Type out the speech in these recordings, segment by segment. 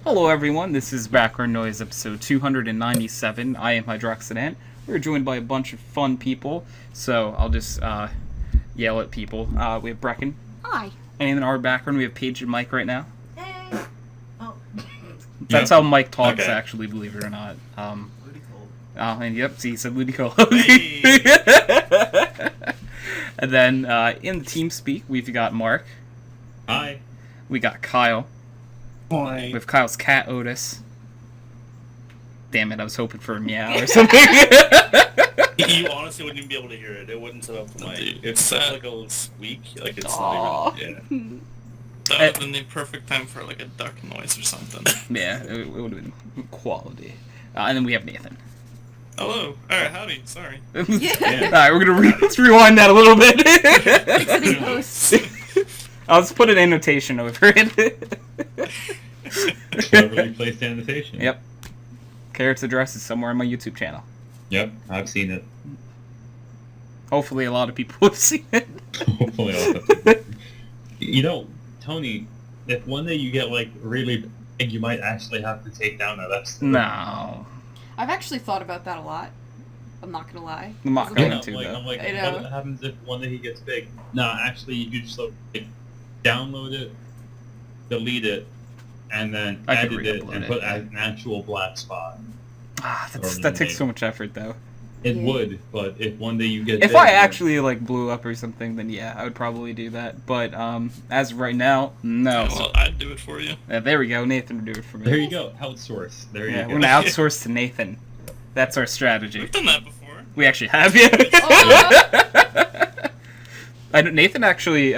Hello everyone, this is Background Noise episode 297. I am HydroxideAnt. We're joined by a bunch of fun people, so I'll just yell at people. We have Brecken. Hi. And in our background we have Paige and Mike right now. Hey. Oh. That's how Mike talks, Okay. actually, believe it or not. Ludicolo. And yep, see, he said Ludicolo. Hey. And then in the team speak, we've got Mark. Hi. We got Kyle. Hi. With Kyle's cat, Otis. Damn it, I was hoping for a meow or something. You honestly wouldn't even be able to hear it. It wouldn't set up the mic. It's such like a little squeak. Like it's not even. Yeah. That would have been the perfect time for like a duck noise or something. Yeah, it would have been quality. And then we have Nathan. Hello. Alright, howdy. Sorry. Alright, we're gonna let's rewind that a little bit. Exiting post. I'll just put an annotation over it. Cleverly placed annotation. Yep. Carrot's address is somewhere on my YouTube channel. Yep, I've seen it. Hopefully a lot of people have seen it. Hopefully all of it. You know, Tony, if one day you get like really big, you might actually have to take down that episode. No. I've actually thought about that a lot. I'm not gonna lie. I'm not Because going I'm to, I'm like, though. I'm like, I know. what happens if one day he gets big? Nah, actually, you just like, download it, delete it, and then I could edit it re-upload and it, put yeah. an actual black spot. That takes so much effort, though. It Yeah. would, but if one day you get If big, I then- actually like blew up or something, then yeah, I would probably do that. But as of right now, no. Well, I'd do it for you. There we go. Nathan would do it for me. There you go, outsource. There Yeah, you we're go. gonna outsource to Nathan. That's our strategy. We've done that before. We actually have, yeah. Oh, I know, Nathan actually.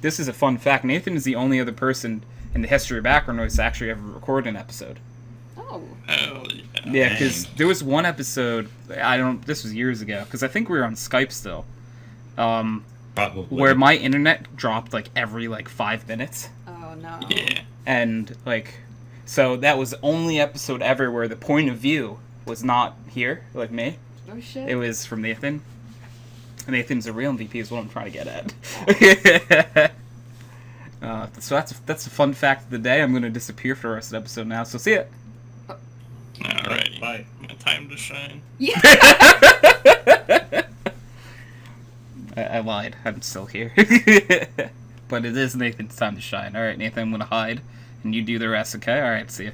This is a fun fact. Nathan is the only other person in the history of background noise to actually ever record an episode. oh. Hell yeah. Yeah, because there was one episode. This was years ago. Because I think we were on Skype still. Probably. Where my internet dropped like every 5 minutes. Oh no. Yeah. And so that was the only episode ever where the point of view was not here, like me. Oh shit. It was from Nathan. Nathan's a real MVP is what I'm trying to get at. So that's a fun fact of the day. I'm going to disappear for the rest of the episode now, so see ya. Alrighty. Bye. My time to shine. Yeah. I lied. I'm still here. But it is Nathan's time to shine. Alright, Nathan, I'm going to hide, and you do the rest, okay? Alright, see ya.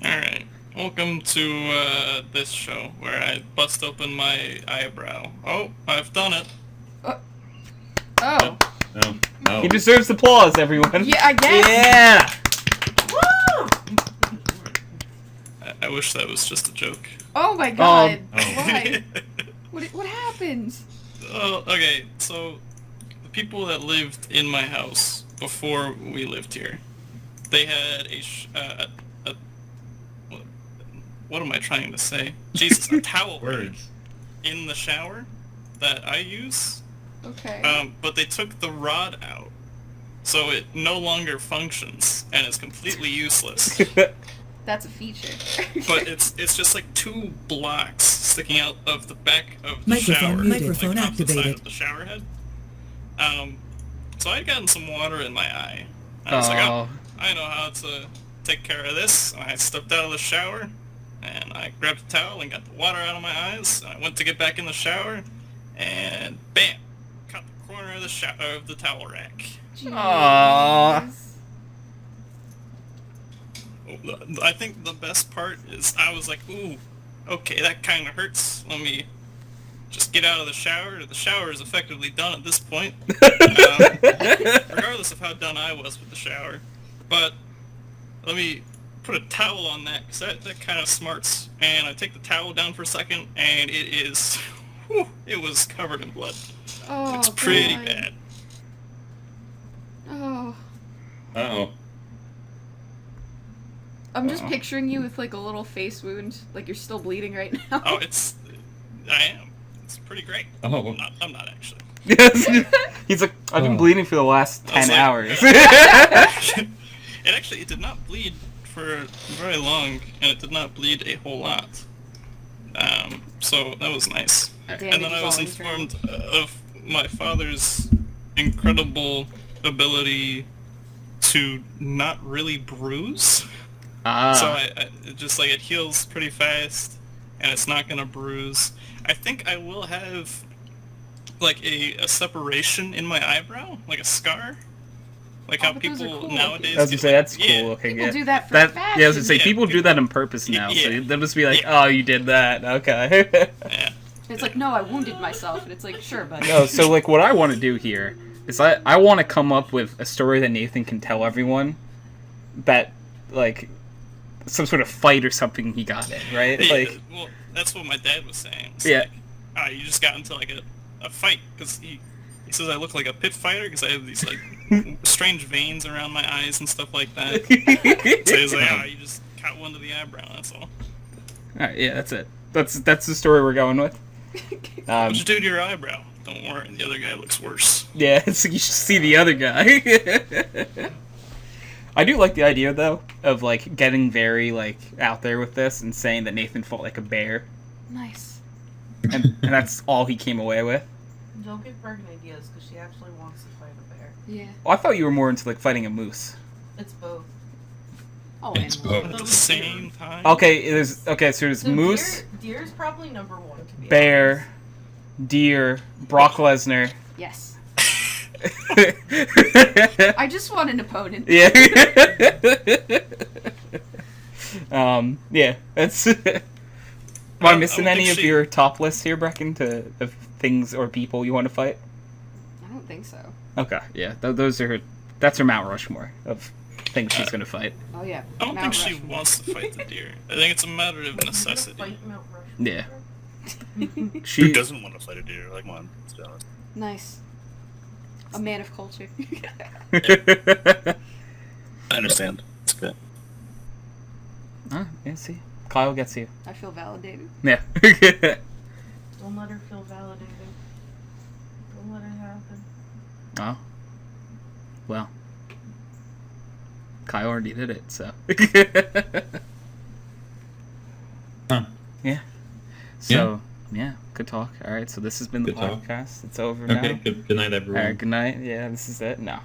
Alright. Welcome to this show where I bust open my eyebrow. Oh, I've done it. Oh. No, no. He deserves applause, everyone. Yeah, I guess. Yeah! Woo! I wish that was just a joke. Oh my god. Oh. Why? What happened? Oh, okay, so the people that lived in my house before we lived here, they had what am I trying to say? Jesus, a towel Words. in the shower that I use, Okay. but they took the rod out, so it no longer functions and is completely useless. That's a feature. But it's just like 2 blocks sticking out of the back of the Microphone shower, muted. like Microphone off the side activated. of the shower head. So I'd gotten some water in my eye. I was like, oh, I know how to take care of this. And I stepped out of the shower, and I grabbed a towel and got the water out of my eyes. And I went to get back in the shower, and bam, caught the corner of the towel rack. Aww. Jeez. I think the best part is I was like, ooh, okay, that kind of hurts. Let me just get out of the shower. The shower is effectively done at this point, regardless of how done I was with the shower. But let me put a towel on that, because that kind of smarts. And I take the towel down for a second, and it is, whew, it was covered in blood. Oh, It's pretty God. bad. Oh. Uh-oh. I'm just Uh-oh. picturing you with like a little face wound, like you're still bleeding right now. Oh, I am. It's pretty great. Oh. I'm not actually. He's like, I've been Oh. bleeding for the last I was 10 like- hours. It did not bleed for very long, and it did not bleed a whole lot. So that was nice. Damage And then I was is all informed of my father's incredible ability to not really bruise. So I it just like it heals pretty fast, and it's not gonna bruise. I think I will have like a separation in my eyebrow, like a scar, like how but those are people cool. nowadays. I was gonna get, say like, that's cool. yeah. Okay, People yeah. do that for That fashion. yeah, I was gonna say Yeah, people do people- that on purpose now. So Yeah. they'll just be like, Yeah. "Oh, you did that." Okay. Yeah. It's like, no, I wounded myself, and it's like, sure, buddy. No, so like what I want to do here is I want to come up with a story that Nathan can tell everyone that like some sort of fight or something he got in, right? Yeah, Like well, that's what my dad was saying. It's Yeah. like, you just got into like a fight because he says I look like a pit fighter because I have these like strange veins around my eyes and stuff like that. So he's like, you just cut one to the eyebrow. That's all. Alright, yeah, that's it. That's the story we're going with. What'd you do to your eyebrow? Don't worry, the other guy looks worse. Yeah, so you should see the other guy. I do like the idea though of like getting very like out there with this and saying that Nathan fought like a bear, Nice. and that's all he came away with. Don't give Brecken ideas, because she actually wants to fight a bear. Yeah. Well, I thought you were more into like fighting a moose. It's both. Oh, It's animal. both. At the same time. Okay, so there's So moose, Deer's probably number one, to be bear, deer, Brock Lesnar. Yes. Yeah. I just want an opponent. Yeah, that's. Am I missing I don't any think of your top lists here, Brecken, of things or people you want to fight? I don't think so. Okay, yeah, that's her Mount Rushmore of things she's gonna fight. Oh, yeah. I don't Mount think she Rushmore. wants to fight the deer. I think it's a matter of honest. necessity. Fight Mount Rushmore. Yeah. Who She doesn't want to fight a deer? Like, come on, let's be honest. Nice. A man of culture. I understand. It's good. Yeah, see, Kyle gets you. I feel validated. Yeah. Don't let her feel validated. Don't let it happen. Oh. Well. Kyle already did it, so. Huh. Yeah. So, yeah, good talk. Alright, so this has been the Good talk. podcast. It's over Okay, now. good night, everyone. Alright, good night. Yeah, this is it. No.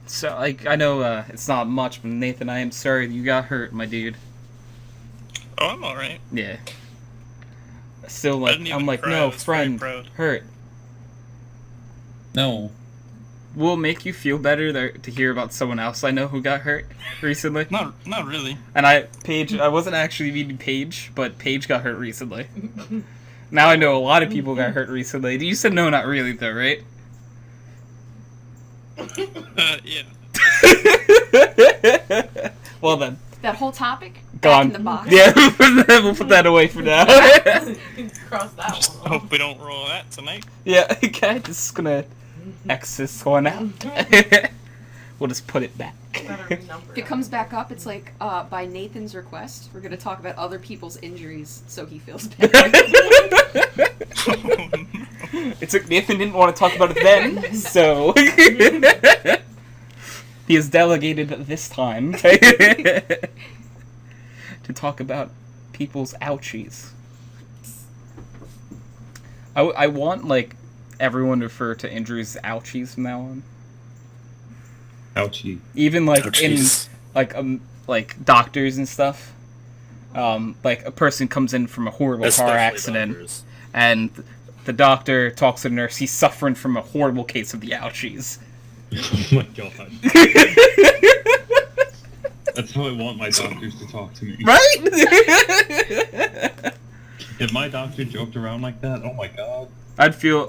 So, like, I know it's not much, but Nathan, I am sorry that you got hurt, my dude. Oh, I'm alright. Yeah. Still, I like, didn't I'm even like, cry, I no, was very friend, proud. hurt. No. Will it make you feel better to hear about someone else I know who got hurt recently? Not really. And Paige, I wasn't actually meaning Paige, but Paige got hurt recently. Now I know a lot of people got hurt recently. You said no, not really, though, right? Yeah. Well then, That whole topic? Back gone. in the box. Yeah, we'll put that away for now. Cross that Just one off. hope we don't roll that tonight. Yeah, okay, just gonna X this one out. We'll just put it back. Better renumber If it comes back up, it's like, by Nathan's request, we're gonna talk about other people's injuries so he feels better. It's like Nathan didn't want to talk about it then, so he has delegated this time to talk about people's ouchies. I want like everyone to refer to injuries as ouchies from now on. Ouchie. Even like Ouchies. in like doctors and stuff. Like a person comes in from a horrible car Especially accident. doctors. And the doctor talks to the nurse. He's suffering from a horrible case of the ouchies. Oh my god. That's how I want my doctors to talk to me. Right? If my doctor joked around like that, oh my god. I'd feel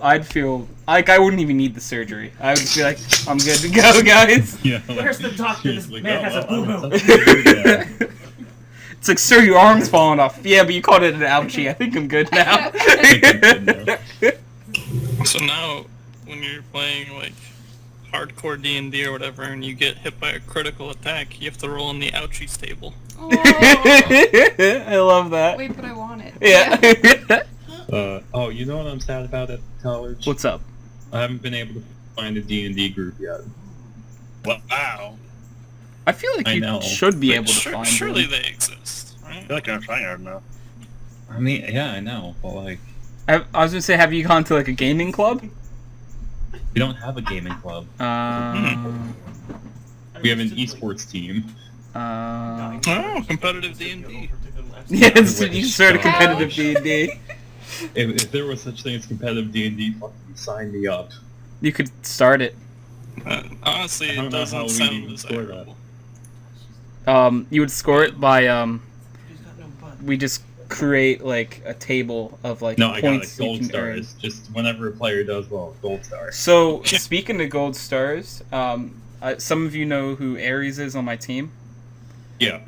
like I wouldn't even need the surgery. I would just be like, I'm good to go, guys. Yeah, like, Where's the doctor? This seriously, man has a boo-boo. yeah. It's like, sir, your arm's falling off. Yeah, but you called it an ouchie. I think I'm good now. So now, when you're playing like hardcore D&D or whatever, and you get hit by a critical attack, you have to roll in the ouchies table. Oh, I love that. wait, but I want it. Yeah. Oh, you know what I'm sad about at college? What's up? I haven't been able to find a D&D group yet. Wow. I feel like I you know. should be Like, able to find surely one. they exist, I right? feel like I'm trying hard now. I mean, yeah, I know, but like, I was gonna say, have you gone to like a gaming club? we don't have a gaming club. Uh, We have an esports team. Oh, competitive D&D. Yeah, so you started competitive D&D. If there was such thing as competitive D&D, fucking sign me up. You could start it. Honestly, I it don't know how doesn't we'd sound even score that. desirable. You would score it by He's got no butt. we just create like a table of like No, I got it. points you Gold can earn. stars. Just whenever a player does well, gold star. So speaking of gold stars, some of you know who Ares is on my team. Yeah.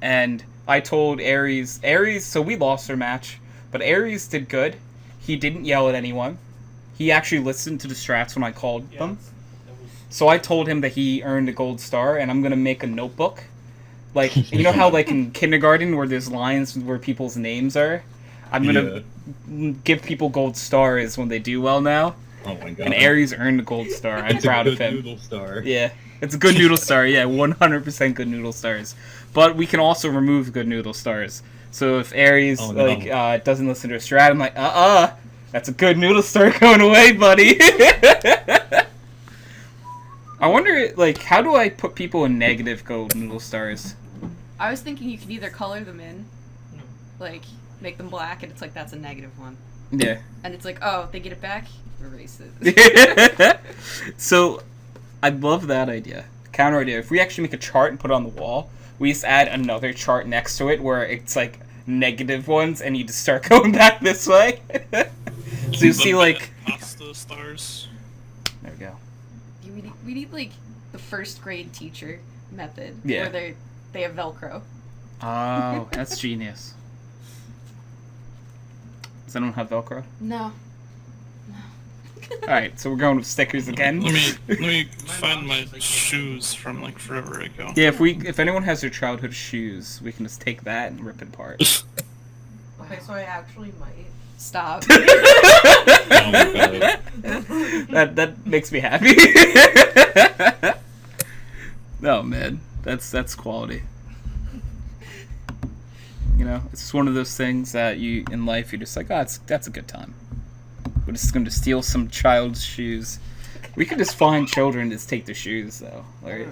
And I told Ares, so we lost our match, but Ares did good. He didn't yell at anyone. He actually listened to the strats when I called them. So I told him that he earned a gold star, and I'm going to make a notebook. Like, you know how like in kindergarten where there's lines where people's names are? I'm going to give people gold stars when they do well now. Oh my god. And Ares earned a gold star. I'm It's proud a of good him. noodle star. Yeah. It's a good noodle star, yeah, 100% good noodle stars. But we can also remove good noodle stars. So if Ares doesn't listen to a strat, I'm like, that's a good noodle star going away, buddy. I wonder, like, how do I put people in negative gold noodle stars? I was thinking you could either color them in, like make them black, and it's like that's a negative one. Yeah. And it's like, oh, if they get it back, erase it. So, I love that idea. Counter idea. If we actually make a chart and put it on the wall, we just add another chart next to it where it's like negative ones, and you just start going back this way. So you see like pasta stars. there we go. We need like the first grade teacher method, Yeah. where they have Velcro. Oh, that's genius. Does anyone have Velcro? No. Alright, so we're going with stickers again. Let me find my shoes from like forever ago. Yeah, if anyone has their childhood shoes, we can just take that and rip it apart. Okay, so I actually might. Stop. Oh my god. that makes me happy. Oh man, that's quality. You know, it's just one of those things that you in life you're just like, that's a good time. We're just going to steal some child's shoes. We could just find children to just take their shoes though. Like,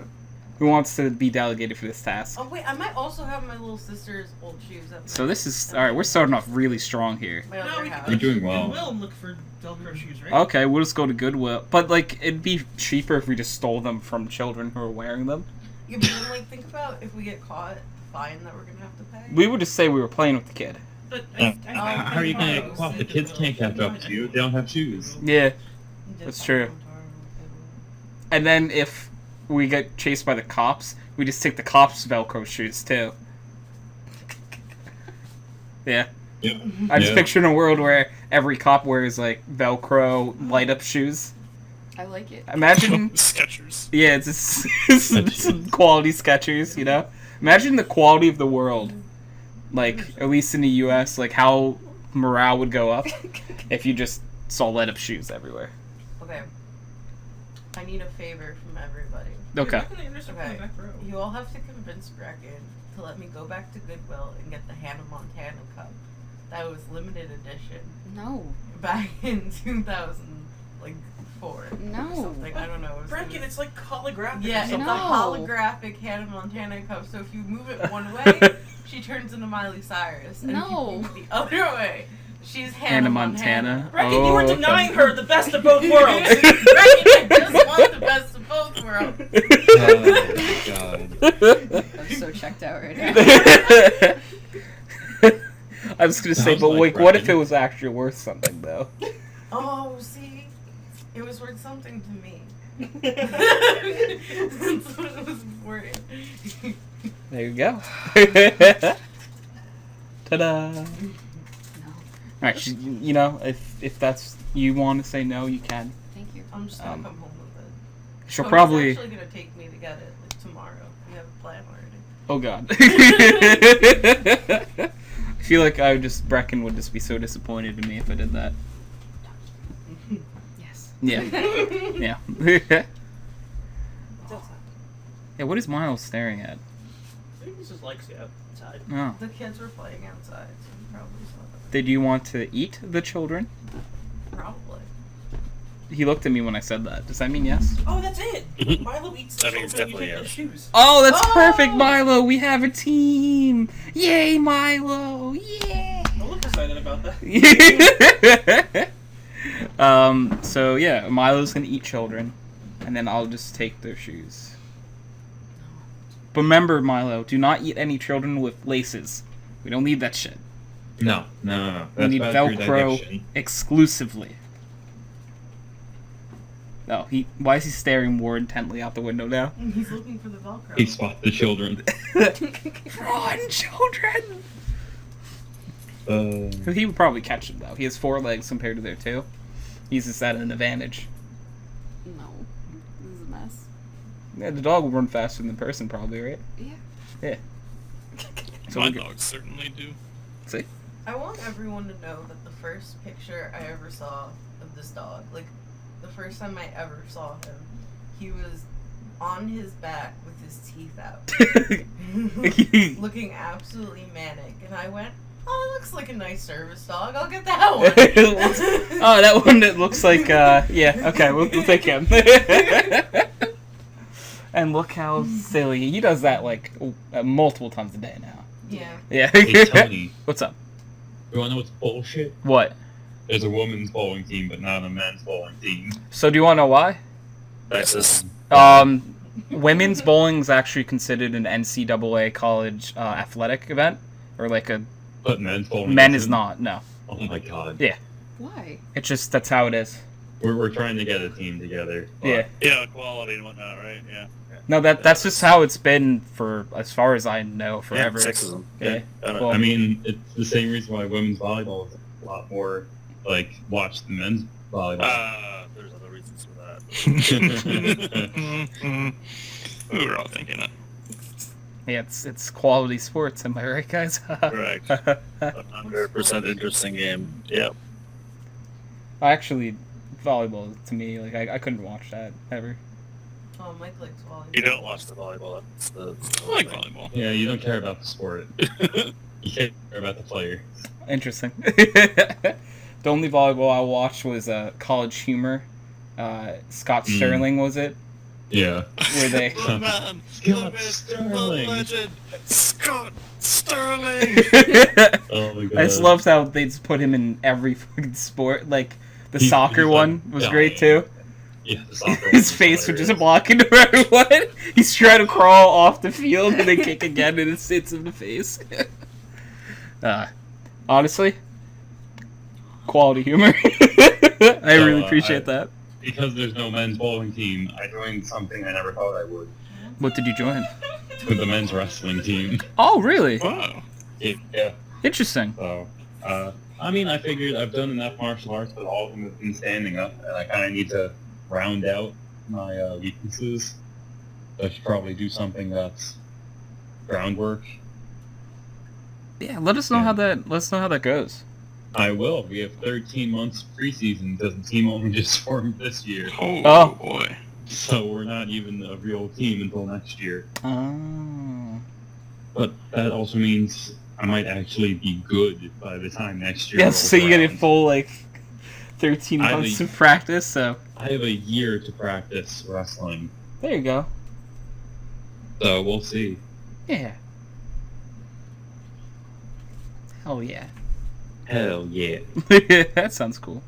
who wants to be delegated for this task? Oh wait, I might also have my little sister's old shoes. So this is alright. We're starting off really strong here. My other house. We're doing well. Goodwill and look for Velcro shoes, right? Okay, we'll just go to Goodwill. But like, it'd be cheaper if we just stole them from children who are wearing them. Yeah, but then like think about if we get caught, the fine that we're gonna have to pay. We would just say we were playing with the kid. But How are you gonna get caught? The kids can't catch up to you. They don't have shoes. Yeah, that's true. And then if we get chased by the cops, we just take the cops' Velcro shoes too. Yeah. Yep. I just Yeah. picture in a world where every cop wears like Velcro light-up shoes. I like it. Imagine, Skechers. yeah, it's just quality Skechers, you know. Imagine the quality of the world, like at least in the U.S., like how morale would go up if you just saw light-up shoes everywhere. Okay. I need a favor from everybody. Okay. Okay. You all have to convince Brecken to let me go back to Goodwill and get the Hannah Montana cup. That was limited edition No. back in 2004. No. Or something. I don't know. It was- Brecken, it's like holographic. Yeah, or it's a something. No. holographic Hannah Montana cup. So if you move it one way, she turns into Miley Cyrus. And No. if you move it the other way, she's Hannah Hannah Montana. Brecken, you were Oh, okay. denying her the best of both worlds. Brecken, I just want the best of both worlds. Oh my god. I'm so checked out right now. I was gonna say, Sounds but like like, what if Brecken. it was actually worth something though? Oh, see? It was worth something to me. That's what it was important. There you go. Ta-da! No. Alright, you know, if that's you want to say no, you can. Thank you. I'm just gonna come home with it. She'll Oh, probably. It's actually gonna take me to get it like tomorrow. We have a plan already. Oh god. I feel like Brecken would just be so disappointed in me if I did that. Yes. Yeah. Yeah. It's outside. Yeah, what is Miles staring at? I think this is Lexi outside. Oh. The kids were playing outside, so you probably saw that. Did you want to eat the children? Probably. He looked at me when I said that. Does that mean yes? Oh, that's it. Milo eats I think it's children, you definitely take their yes. shoes. Oh, that's Oh! perfect, Milo. We have a team. Yay, Milo. Yeah. Don't look excited about that. So yeah, Milo's gonna eat children, and then I'll just take their shoes. But remember, Milo, do not eat any children with laces. We don't need that shit. No. We That's need bad for your Velcro digestion. exclusively. No, why is he staring more intently out the window now? He's looking for the Velcro. He spot the children. Run, children! Uh, He would probably catch them, though. He has 4 legs compared to their 2. He's just at an advantage. No. This is a mess. Yeah, the dog will run faster than the person, probably, right? Yeah. Yeah. So My we'll get- dogs certainly do. See? I want everyone to know that the first picture I ever saw of this dog, like the first time I ever saw him, he was on his back with his teeth out, looking absolutely manic, and I went, "Oh, it looks like a nice service dog. I'll get that one." Oh, that one that looks like, yeah, okay, we'll take him. And look how silly. He does that, like, multiple times a day now. Yeah. Yeah. hey, Tony, What's up? you wanna know what's bullshit? What? There's a women's bowling team, but not a men's bowling team. So do you want to know why? Texas. Women's bowling is actually considered an NCAA college athletic event, or like a But men's bowling men is isn't. not. No, Oh my god. Yeah. Why? it's just that's how it is. We're trying to get a team together. but Yeah. Yeah, quality and whatnot, right? Yeah. No, that's just how it's been for as far as I know forever. Yeah, sexism. Yeah. I don't Well, I mean, it's the same reason why women's volleyball is a lot more, like, watched than men's volleyball. there's other reasons for that. We were all thinking it. yeah, it's quality sports. Am I right, guys? Correct. 100% interesting game. Yep. Actually, volleyball to me, like I couldn't watch that ever. Oh, Mike likes volleyball. You don't watch the volleyball. That's the I like volleyball. Yeah, you don't care about the sport. You care about the player. Interesting. The only volleyball I watched was College Humor. Scott Sterling was it? Yeah. Where they The man, Scott the myth, Sterling. the legend, Scott Sterling. Oh my god. I just loved how they just put him in every fucking sport. Like the He's soccer like one was dying. great too. Yeah, the soccer one His was face was just hilarious. blocking to everyone. He's trying to crawl off the field and then kick again and it hits him in the face. Honestly, quality humor. I really appreciate that. Because there's no men's bowling team, I joined something I never thought I would. What did you join? With the men's wrestling team. Oh, really? Wow. Yeah. Interesting. So, I mean, I figured I've done enough martial arts, but all of them have been standing up, and I kind of need to round out my weaknesses. I should probably do something that's groundwork. Yeah, let us know how that goes. I will. We have 13 months preseason because the team only just formed this year. Oh. Boy. So we're not even a real team until next year. Oh. But that also means I might actually be good by the time next year. Yeah, rolls so you get a around. full 13 I months mean- of practice. So I have a year to practice wrestling, there you go. so we'll see. Yeah. Hell yeah. Hell yeah. That sounds cool.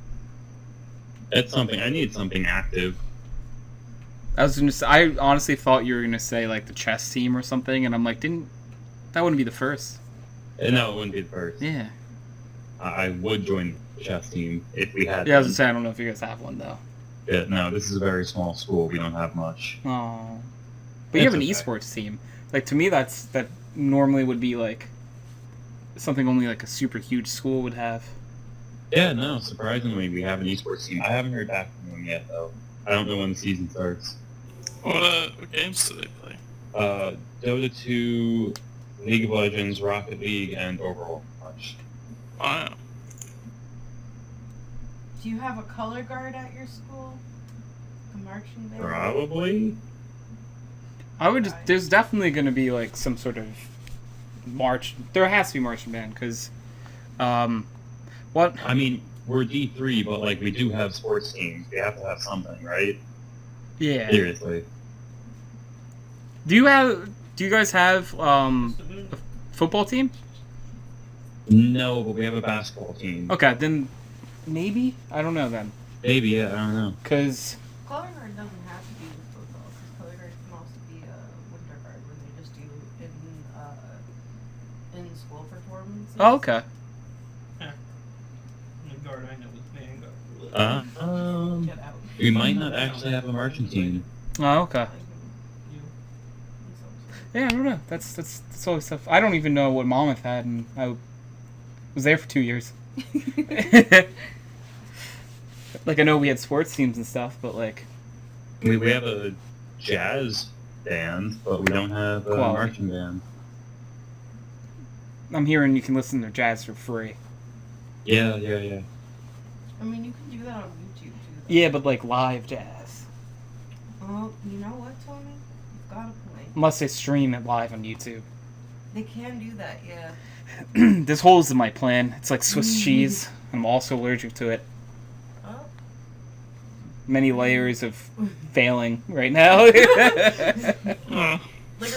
That's something. I need something active. I was gonna say, I honestly thought you were gonna say like the chess team or something, and I'm like, that wouldn't be the first? No, it wouldn't be the first. Yeah. I would join the chess team if we had Yeah, I was one. gonna say I don't know if you guys have one though. Yeah, no, this is a very small school. We don't have much. Oh. But you have an It's okay. esports team. Like to me, that normally would be like something only like a super huge school would have. Yeah, no, surprisingly, we have an esports team. I haven't heard back from them yet, though. I don't know when the season starts. What games do they play? Dota 2, League of Legends, Rocket League, and Overwatch. Wow. Do you have a color guard at your school? A marching band? Probably. I would just. There's definitely gonna be like some sort of march. There has to be marching band because, what? I mean, we're D3, but like we do have sports teams. We have to have something, right? Yeah. Seriously. Do you guys have a football team? No, but we have a basketball team. Okay, then maybe I don't know then. Maybe, yeah, I don't know. Cause Color guard doesn't have to be with football, because color guard can also be a winter guard where they just do in school performances. oh, okay. The guard I know is Vanguard. Get out. We might not actually have a marching team. Oh, okay. Like, you. and so- Yeah, I don't know. That's always stuff. I don't even know what Monmouth had, and I was there for 2 years. Like I know we had sports teams and stuff, but like We have a jazz band, but we don't have a Quality. marching band. I'm hearing you can listen to jazz for free. Yeah. I mean, you can do that on YouTube too. Though. Yeah, but like live jazz. Oh, you know what, Tony? You've got a point. Unless they stream it live on YouTube. They can do that, yeah. There's holes in my plan. It's like Swiss cheese. I'm also allergic to it. Oh. Many layers of failing right now. Like,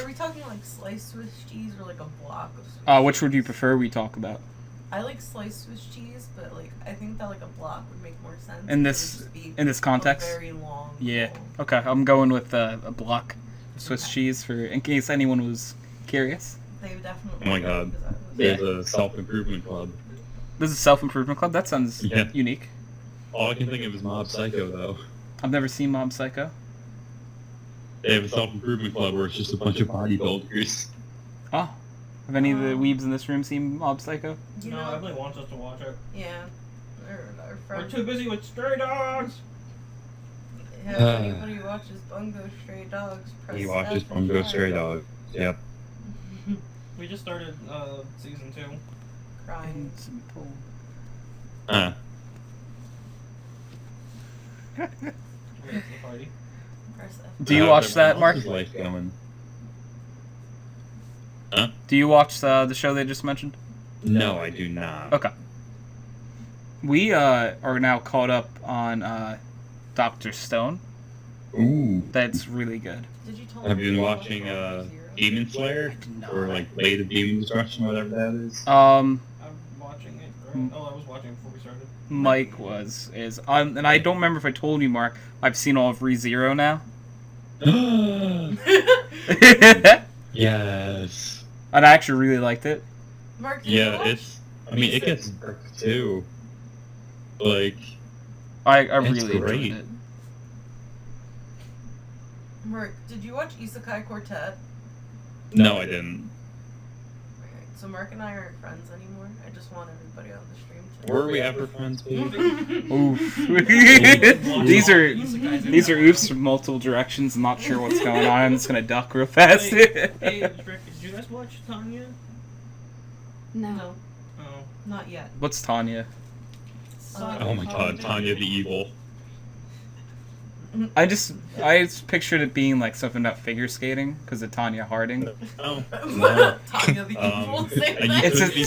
are we talking like sliced Swiss cheese or like a block of Swiss Which would you cheese? prefer we talk about? I like sliced Swiss cheese, but like I think that like a block would make more sense. In It would this- just be in this context? a very long. Yeah. roll. Okay, I'm going with a block of Swiss cheese for in case anyone was curious. They would definitely. Oh my god. because I was- Yeah. There's a self-improvement club. This is a self-improvement club. That sounds Yeah. unique. All I can think of is Mob Psycho, though. I've never seen Mob Psycho. They have a self-improvement club where it's just a bunch of bodybuilders. Oh. Have any of the Um, weebs in this room seen Mob Psycho? You No, know, Emily wants us to watch it. yeah. Our We're friend. too busy with stray dogs. If Uh. anybody watches Bungo Stray Dogs, press He watches F for Bungo fire. Stray Dog. Yep. We just started season 2. Crying. Where's the party? Press F. Do you How's watch that, everyone Mark? else's life going? Do you watch the show they just mentioned? No, I do not. Okay. We are now caught up on Dr. Stone. Ooh. That's really good. Did you tell me Have you been to watching Zero? Demon Slayer? did not. Or like Blade of Demon Destruction, whatever that is? I'm watching it. Right? Oh, I was watching it before we started. Mike is and I don't remember if I told you, Mark. I've seen all of ReZero now. And Yes. I actually really liked it. Mark, did you Yeah, watch? it's. I mean, it gets dark too. Like, I It's really great. enjoyed it. Mark, did you watch Isekai Quartet? no, I didn't. Alright, so Mark and I aren't friends anymore. I just want everybody on the stream to Were we ever friends, Paige? Oof. Watch these all are isekais in these are that oofs from multiple directions. I'm not sure what's going on. I'm just gonna duck real fast. Hey, Rick, did you guys watch Tanya? No. Oh. Not yet. What's Tanya? Oh my god, Tanya the Evil. I just pictured it being like something about figure skating because of Tanya Harding. Oh, no. Tanya the Evil. Say and you that. It's couldn't be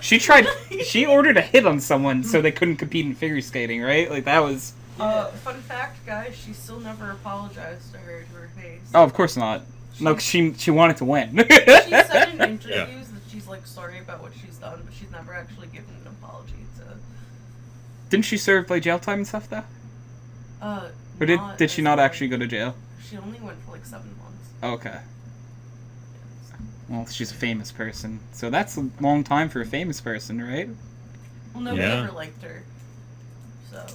she further. she ordered a hit on someone so they couldn't compete in figure skating, right? Like that was. Fun fact, guys, she still never apologized to her face. Oh, of course not. No, 'cause she wanted to win. She said in interviews that she's like sorry about what she's done, but she's never actually given an apology to. Didn't she serve like jail time and stuff though? Or Not did she as not long- actually go to jail? She only went for like 7 months. Okay. Well, she's a famous person, so that's a long time for a famous person, right? Well, nobody Yeah. ever liked her. So.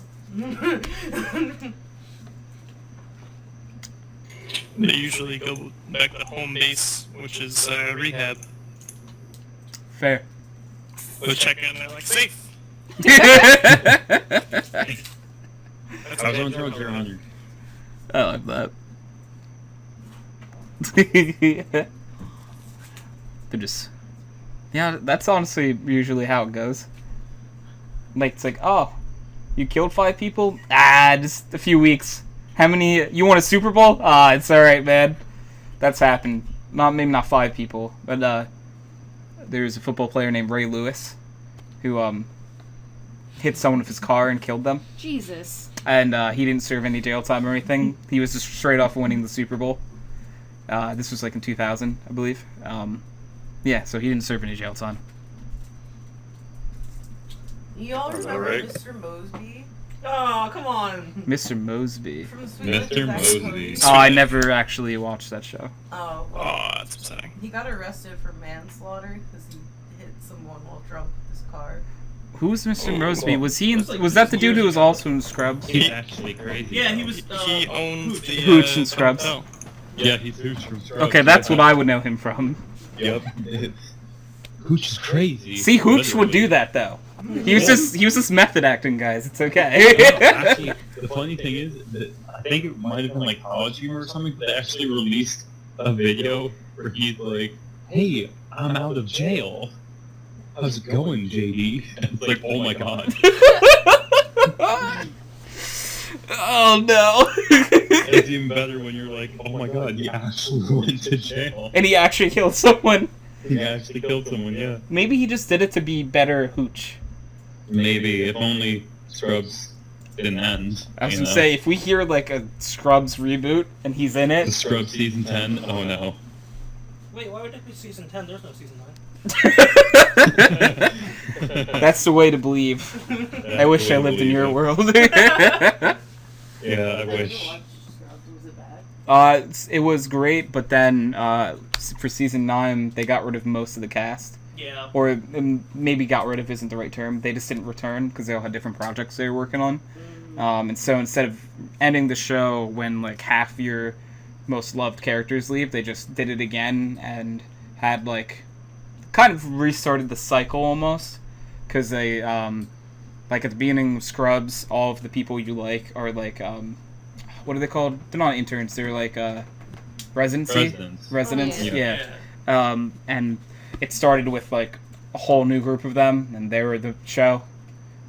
They usually go back to home base, which is rehab. Fair. They'll check in, they're like, safe. That's I was okay. on drugs, Your Honor. I like that. They're just... Yeah, that's honestly usually how it goes. Like, it's like, oh, you killed 5 people? Ah, just a few weeks. How many... You won a Super Bowl? Ah, it's alright, man. That's happened. Maybe not 5 people, but, there's a football player named Ray Lewis, who, hit someone with his car and killed them. Jesus. And he didn't serve any jail time or anything. He was just straight off winning the Super Bowl. This was like in 2000, I believe. Yeah, so he didn't serve any jail time. You all That's remember alright. Mr. Mosby? Oh, come on. Mr. Mosby. From Sweet Mr. Life of Mosby. Cody. Oh, I never actually watched that show. Oh, well, Oh, that's upsetting. he got arrested for manslaughter because he hit someone while drunk with his car. Who's Mr. Oh, Mosby? Was he? It was like Was that the dude who years was ago. also in Scrubs? He's actually crazy. Yeah, he though. was. He owned Hooch. the Hooch and Scrubs. hotel. Yeah, he's Hooch from Scrubs. Okay, that's what I would know him from. Yep. Hooch is crazy. See, Hooch would do Literally. that though. He was just method acting, guys. It's okay. Actually, the funny thing is that I think it might have been like College Humor or something. They actually released a video where he's like, "Hey, I'm out of jail. How's it going, JD?" And it's like, "Oh my god." Oh no. It's even better when you're like, "Oh my god, he actually went to jail. And he actually killed someone. He actually killed someone." Yeah. Maybe he just did it to be better Hooch. Maybe if only Scrubs didn't end. I was you gonna know? say, if we hear like a Scrubs reboot and he's in The it, Scrubs season 10. Oh no. Wait, why would it be season 10? There's no season 9. that's the way to believe. I wish I lived in your world. Yeah, I wish. Was it bad? It was great, but then for season 9, they got rid of most of the cast. Yeah. Or maybe got rid of isn't the right term. They just didn't return because they all had different projects they were working on. And so instead of ending the show when like half your most loved characters leave, they just did it again and had like kind of restarted the cycle almost. Because they like at the beginning of Scrubs, all of the people you like are like what are they called? They're not interns. They're like residents. Oh, Yeah. And it started with like a whole new group of them, and they were the show.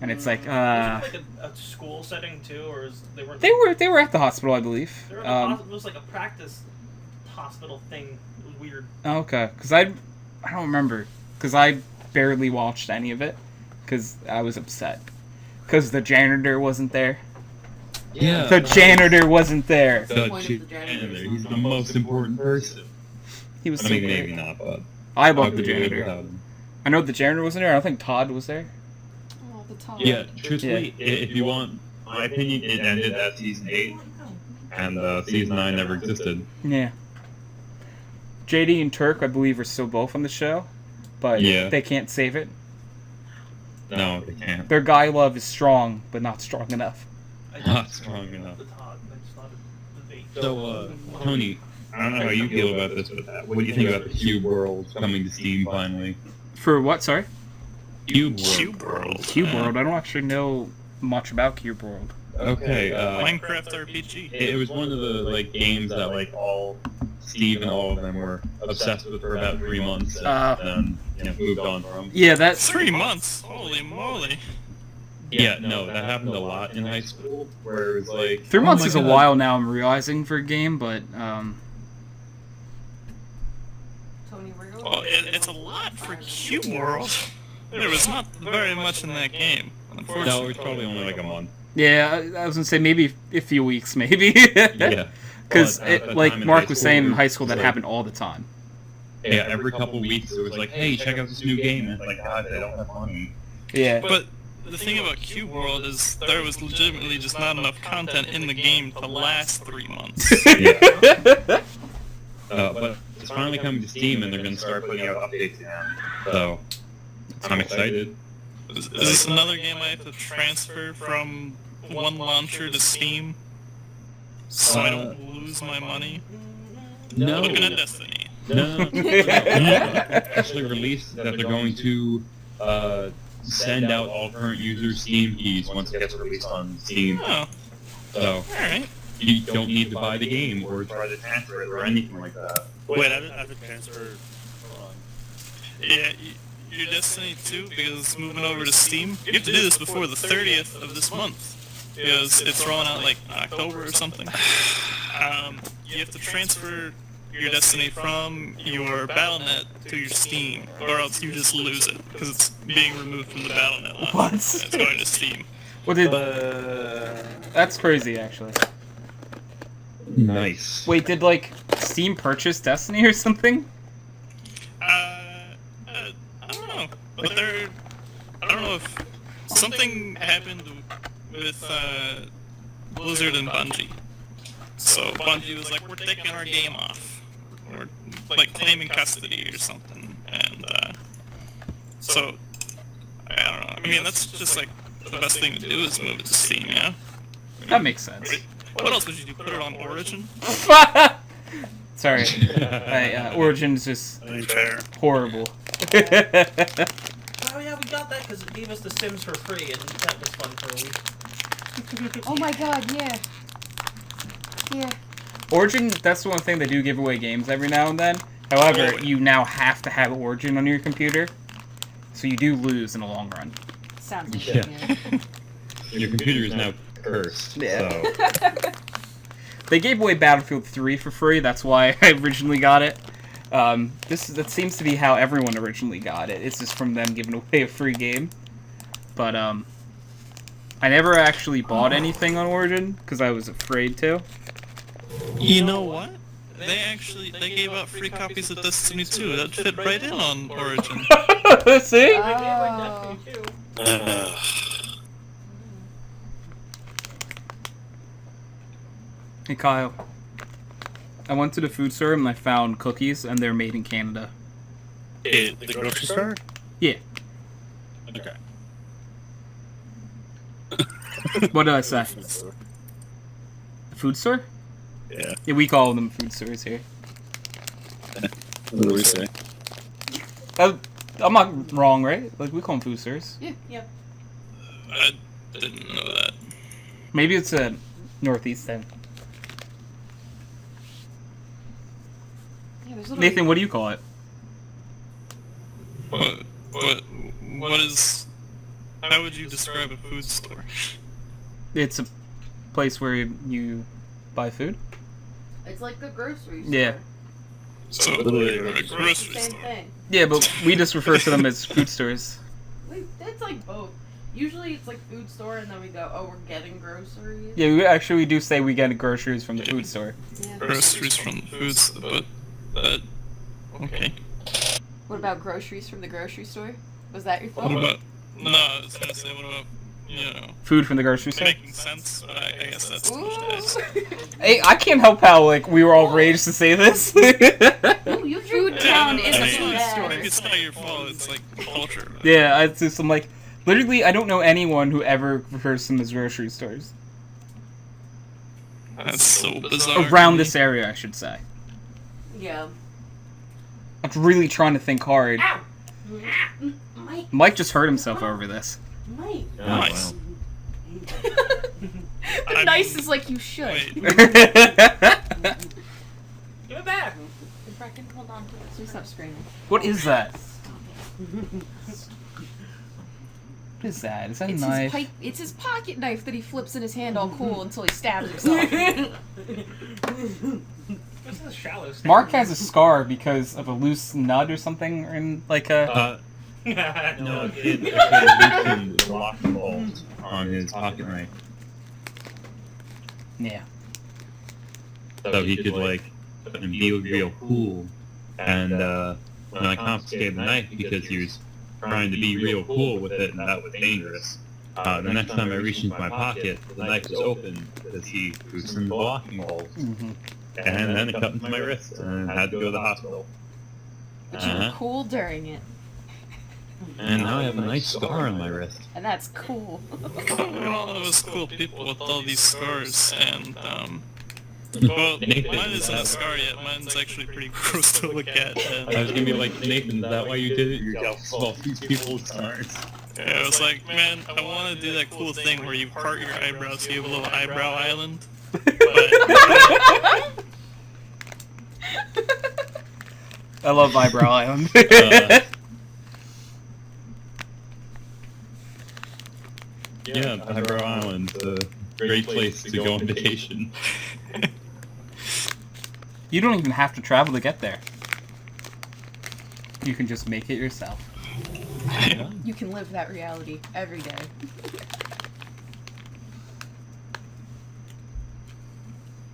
And it's like Was it like a school setting too, or is they weren't? they were at the hospital, I believe. They were at the hospital. It was like a practice hospital thing. It was weird. Okay, because I don't remember, because I barely watched any of it, because I was upset, because the janitor wasn't there. Yeah. The janitor wasn't there. The point of the janitor? janitor. He's the most important person. He was I so mean, great. maybe not, but I love the I'd be good janitor. without him. I know the janitor wasn't there. I don't think Todd was there. Oh, the top. Yeah, truthfully, if you want my opinion, it ended at season 8, and season 9 never existed. Yeah. JD and Turk, I believe, are still both on the show, but Yeah. they can't save it. No, they can't. Their guy love is strong, but not strong enough. Not strong enough. The Todd. I just thought of the bait. So, Tony, I don't know how you feel about this, but what do you think about the Cube World coming to Steam finally? For what? Sorry? Cube World. Cube World. Cube World. I don't actually know much about Cube World. Okay, Minecraft RPG. it was one of the like games that like Steve and all of them were obsessed with for about 3 months, and then moved on from. Yeah, that's 3 months. Holy moly. Yeah, no, that happened a lot in high school, where it was like 3 months oh my is a God. while now. I'm realizing for a game, but Tony, we're going Well, it's a lot for Cube World. There was not very much in that game, No, unfortunately. it was probably only like a month. yeah, I was gonna say maybe a few weeks, maybe. Yeah. Because, But at the like time in Mark high was school, saying, in it high school was that like- happened all the time. Yeah, every couple weeks it was like, hey, check out this new game, and it's like, God, they don't have money. Yeah. But the thing about Cube World is there was legitimately just not enough content in the game to last 3 months. Yeah. But it's finally coming to Steam, and they're going to start putting out updates again. So, I'm excited. Is this another game I have to transfer from one launcher to Steam so I don't lose my money? No. Looking at Destiny. No. Actually released that they're going to send out all current users Steam keys once it gets released on Steam. Oh, So, alright. you don't need to buy the game or try to transfer it or anything like that. Wait, I have to transfer. Hold on. Yeah, your Destiny 2, because it's moving over to Steam, you have to do this before the 30th of this month. Because it's rolling out like October or something. You have to transfer your Destiny from your Battle.net to your Steam, or else you just lose it because it's being removed from the Battle.net line. What? It's going to Steam. What did? That's crazy, actually. Nice. Wait, did like Steam purchase Destiny or something? I don't know, but I don't know if something happened with Blizzard and Bungie. So Bungie was like, we're taking our game off. We're like claiming custody or something. And so, I don't know. I mean, that's just like the best thing to do is move it to Steam, yeah? That makes sense. What else would you do? Put it on Origin? Sorry. Origin's just Fair. horrible. Oh yeah, we got that because it gave us The Sims for free, and that was fun for a week. Oh my god, yeah. Yeah. Origin, that's the one thing they do give away games every now and then. However, you now have to have Origin on your computer, so you do lose in the long run. Sounds like Yeah. it, yeah. Your computer is now cursed. Yeah. So. They gave away Battlefield 3 for free, that's why I originally got it. That seems to be how everyone originally got it. It's just from them giving away a free game. But, I never actually bought anything on Origin, because I was afraid to. You know what? They gave out free copies of Destiny 2. That fit right in on Origin. See? Oh. Hey Kyle, I went to the food store and I found cookies and they're made in Canada. The grocery store? Yeah. Okay. What did I say? A food store? Yeah. Yeah, we call them food stores here. What do we say? I'm not wrong, right? Like, we call them food stores. Yeah. I didn't know that. Maybe it's a Northeast thing. Yeah, there's little... Nathan, what do you call it? What is... How would you describe a food store? It's a place where you buy food? It's like the grocery store. Yeah. So, a It's the grocery same store. thing. Yeah, but we just refer to them as food stores. It's like both. Usually it's like food store and then we go, oh, we're getting groceries. Yeah, we do say we get groceries from the food store. Yeah. Groceries from the foods, but okay. What about groceries from the grocery store? Was that your What thought? about... No, I was gonna say, what about, Food from the grocery store? making sense, but I guess that's too much to ask. Hey, I can't help how, like, we were all raged to say this. Ooh, you Food Town Yeah, is no, a it's food not- store. It's not your fault, it's like culture. Yeah, it's just, I'm like, literally, I don't know anyone who ever refers to them as grocery stores. That's so bizarre. Around this area, I should say. Yeah. I'm really trying to think hard. Ow! Mike just hurt himself over this. Mike. Nice. I Nice mean, is like you should. Wait, Give it back. Brecken, hold on to this. Please stop screaming. What is that? What is that? Is that a It's knife? his pipe. It's his pocket knife that he flips in his hand all cool until he stabs himself. This is a shallow step. Mark has a scar because of a loose nut or something, or in like a. No, it actually loosened the lock bolt on his pocket knife, Yeah. so he could like be real cool. And when I confiscated the knife because he was trying to be real cool with it, and that was dangerous. The next time I reached into my pocket, the knife was open because he loosened the locking bolt, Mm-hmm. and then it cut into my wrist, and I had to go to the hospital. But you were cool during it. And now I have a nice scar on my wrist. And that's cool. we're all of us cool people with all these scars, and, well, mine isn't a scar yet, mine's actually pretty gross to look at, and, I was gonna be like, Nathan, is that why you did it? You're jealous of all these people's scars. yeah, I was like, man, I want to do that cool thing where you part your eyebrows so you have a little eyebrow island, but, I love Eyebrow Island. Yeah, Eyebrow Island's a great place to go on vacation. You don't even have to travel to get there. You can just make it yourself. You can live that reality every day.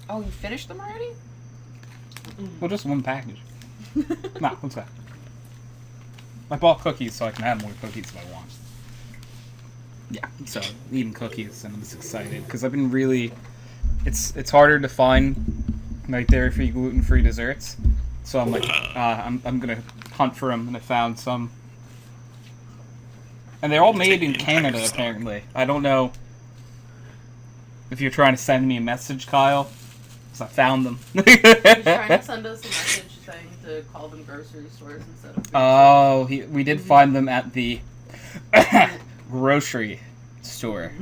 Oh, you finished them already? Well, just one package. Nah, let's go. I bought cookies so I can have more cookies if I want. Yeah, so eating cookies and I'm just excited because I've been really. It's harder to find like dairy-free, gluten-free desserts, so I'm like, I'm gonna hunt for them, and I found some. And they're all made in Canada, apparently. I don't know if you're trying to send me a message, Kyle, because I found them. He's trying to send us a message saying to call them grocery stores instead of food Oh, we did find them at the grocery store.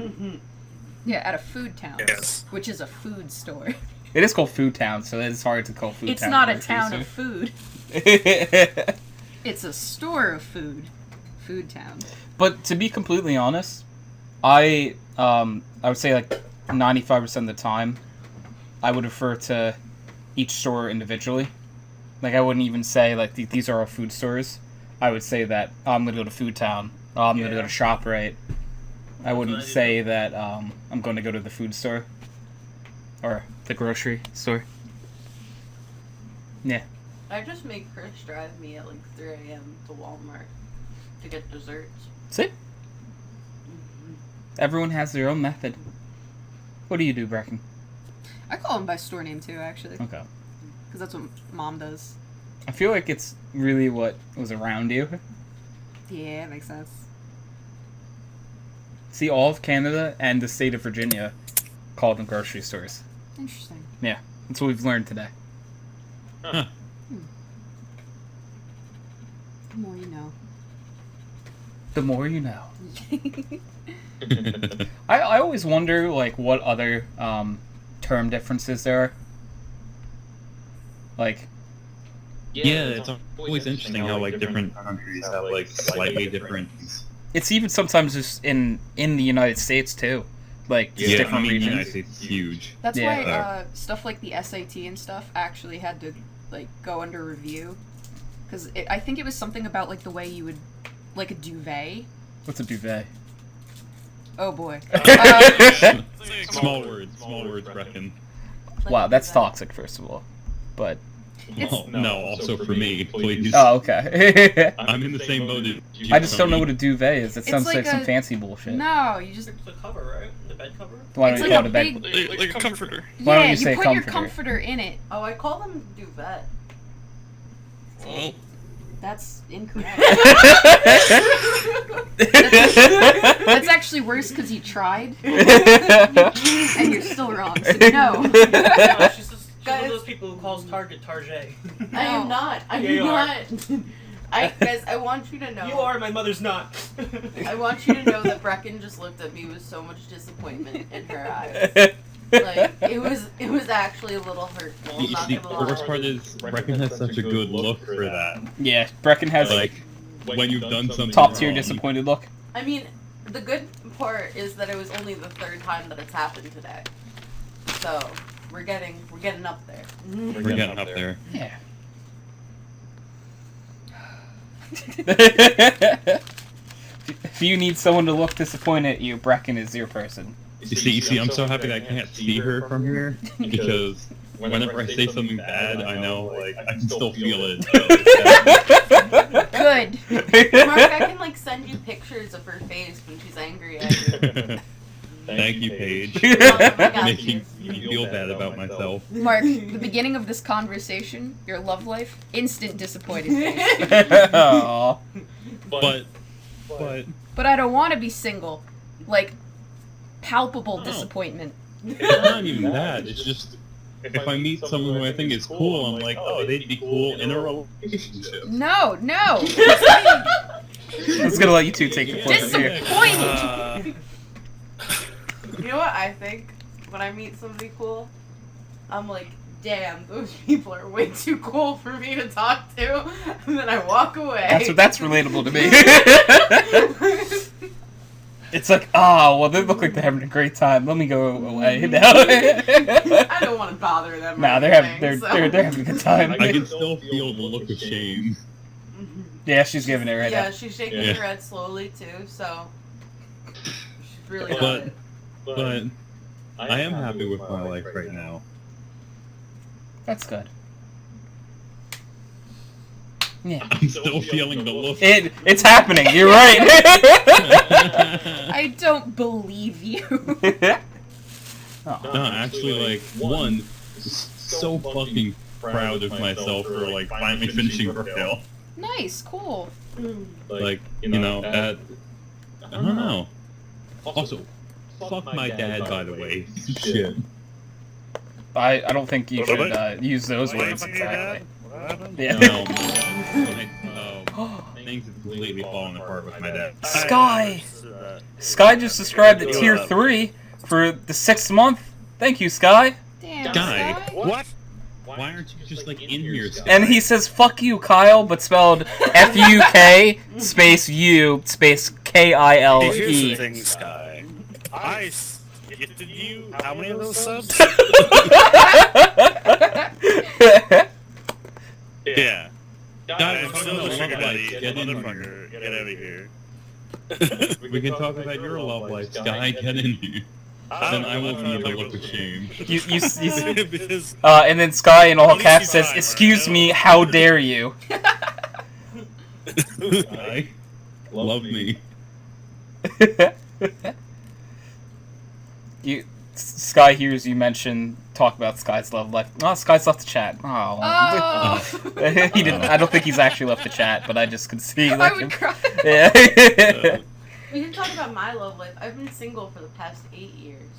Yeah, at a food town, Yes. which is a food store. It is called Food Town, so it's hard to call Food It's Town. not a grocery town store. of food. It's a store of food. Food town. But to be completely honest, I would say like 95% of the time, I would refer to each store individually. Like I wouldn't even say like these are all food stores. I would say that I'm gonna go to Food Town. I'm gonna go to ShopRite. I wouldn't say that I'm going to go to the food store or the grocery store. Yeah. I just make Chris drive me at like 3 a.m. to Walmart to get desserts. See? Everyone has their own method. What do you do, Brecken? I call them by store name too, actually, Okay. because that's what Mom does. I feel like it's really what was around you. Yeah, it makes sense. See, all of Canada and the state of Virginia call them grocery stores. Interesting. Yeah, that's what we've learned today. Huh. The more you know. The more you know. I always wonder, like, what other term differences there are. Like, Yeah, it's always interesting how like different countries have like slightly different. it's even sometimes just in the United States, too. Like, just Yeah, I different mean, the regions. United States is huge. That's Yeah. why stuff like the SAT and stuff actually had to like go under review, because I think it was something about like the way you would like a duvet. What's a duvet? Oh boy. Small words, Brecken. Like Wow, that's that. toxic, first of all. But, Well, no, also for me, please. oh, okay. I'm in the same boat as you. I just don't know Tony. what a duvet is. It It's sounds like like some a- fancy bullshit. No, you just It's the cover, right? The bed cover? Why It's don't you like call a it a bed? big- Like a comforter. Why don't yeah, you say put your comforter? comforter in it. Oh, I call them duvet. Well, That's incorrect. That's actually worse because you tried and you're still wrong. So no. No, she's one Guys. of those people who calls Target Target. I am not. I'm Yeah, you are. not. Guys, I want you to know. You are, my mother's not. I want you to know that Brecken just looked at me with so much disappointment in her eyes. Like it was actually a little hurtful. I'm not The gonna worst lie. part is Brecken has such a good look for that. Yeah, Brecken has Like when you've done something top tier wrong, disappointed look. I mean, the good part is that it was only the third time that it's happened today. So we're getting up there. We're getting up there. Yeah. If you need someone to look disappointed at you, Brecken is your person. You see, I'm so happy that I can't see her from here because whenever I say something bad, I know like I can still feel it. Good. Mark, I can like send you pictures of her face when she's angry at you. Thank you, Paige. I got Making you. me feel bad about myself. Mark, the beginning of this conversation, your love life, instant disappointed face. Aw. But But I don't want to be single. Like, palpable Oh. disappointment. it's not even that. It's just if I meet someone who I think is cool, I'm like, oh, they'd be cool in a relationship. No, no. I was gonna let you two take the floor from here. Disappointed. You know what I think when I meet somebody cool? I'm like, damn, those people are way too cool for me to talk to, and then I walk away. That's relatable to me. It's like, oh, well, they look like they're having a great time. Let me go away now. I don't want to bother them. Nah, they're having a good time. I can still feel the look of shame. Yeah, she's giving it right now. Yeah, she's shaking her head slowly too. So she's really. But I am happy with my life right now. That's good. Yeah. I'm still feeling the look. It's happening. You're right. I don't believe you. No, actually, like, one, so fucking proud of myself for, like, finally finishing Brookdale. Nice, cool. Like, you know, that... I don't know. Also, fuck my dad, by the way. Shit. I don't think you should use those words exactly. Yeah. No, things have completely fallen apart with my dad. Sky just subscribed at tier 3 for the 6th month. Thank you, Sky. Damn, Sky. Sky. What? Why aren't you just, like, in here, Sky? And he says, fuck you, Kyle, but spelled F-U-K space U space K-I-L-E. Here's the thing, Sky. I gifted you how many of those subs? Yeah. Guys, I'm still a sugar daddy, motherfucker. Get out of here. we can talk about your love life, Sky. Get in here. Then I won't need to look of shame. Because and then Sky in all caps says, excuse me, how dare you? Sky, love me. Sky hears you mention, talk about Sky's love life. Oh, Sky's left the chat. Oh. He didn't. I don't think he's actually left the chat, but I just could see. I would cry. Yeah. We can talk about my love life. I've been single for the past 8 years.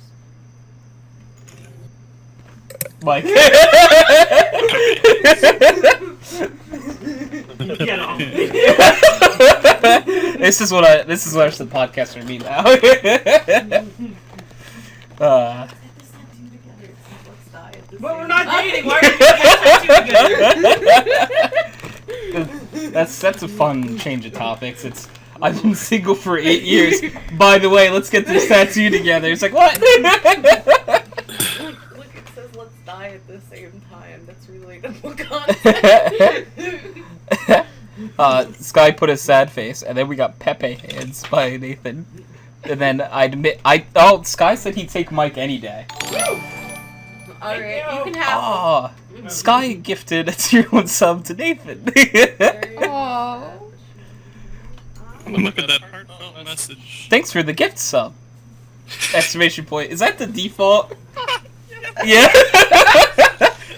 Mike. Get off. This is what the podcast for me now. But we're not dating. Why are you getting together? That's a fun change of topics. It's I've been single for 8 years. By the way, let's get this tattoo together. It's like what? Look, it says let's die at the same time. That's relatable content. Sky put a sad face, and then we got Pepe hands by Nathan. And then Sky said he'd take Mike any day. Alright, you can have Oh, Sky gifted a tier 1 sub to Nathan. Aww. Look at that heartfelt message. Thanks for the gift sub! Exclamation point. Is that the default? Yeah.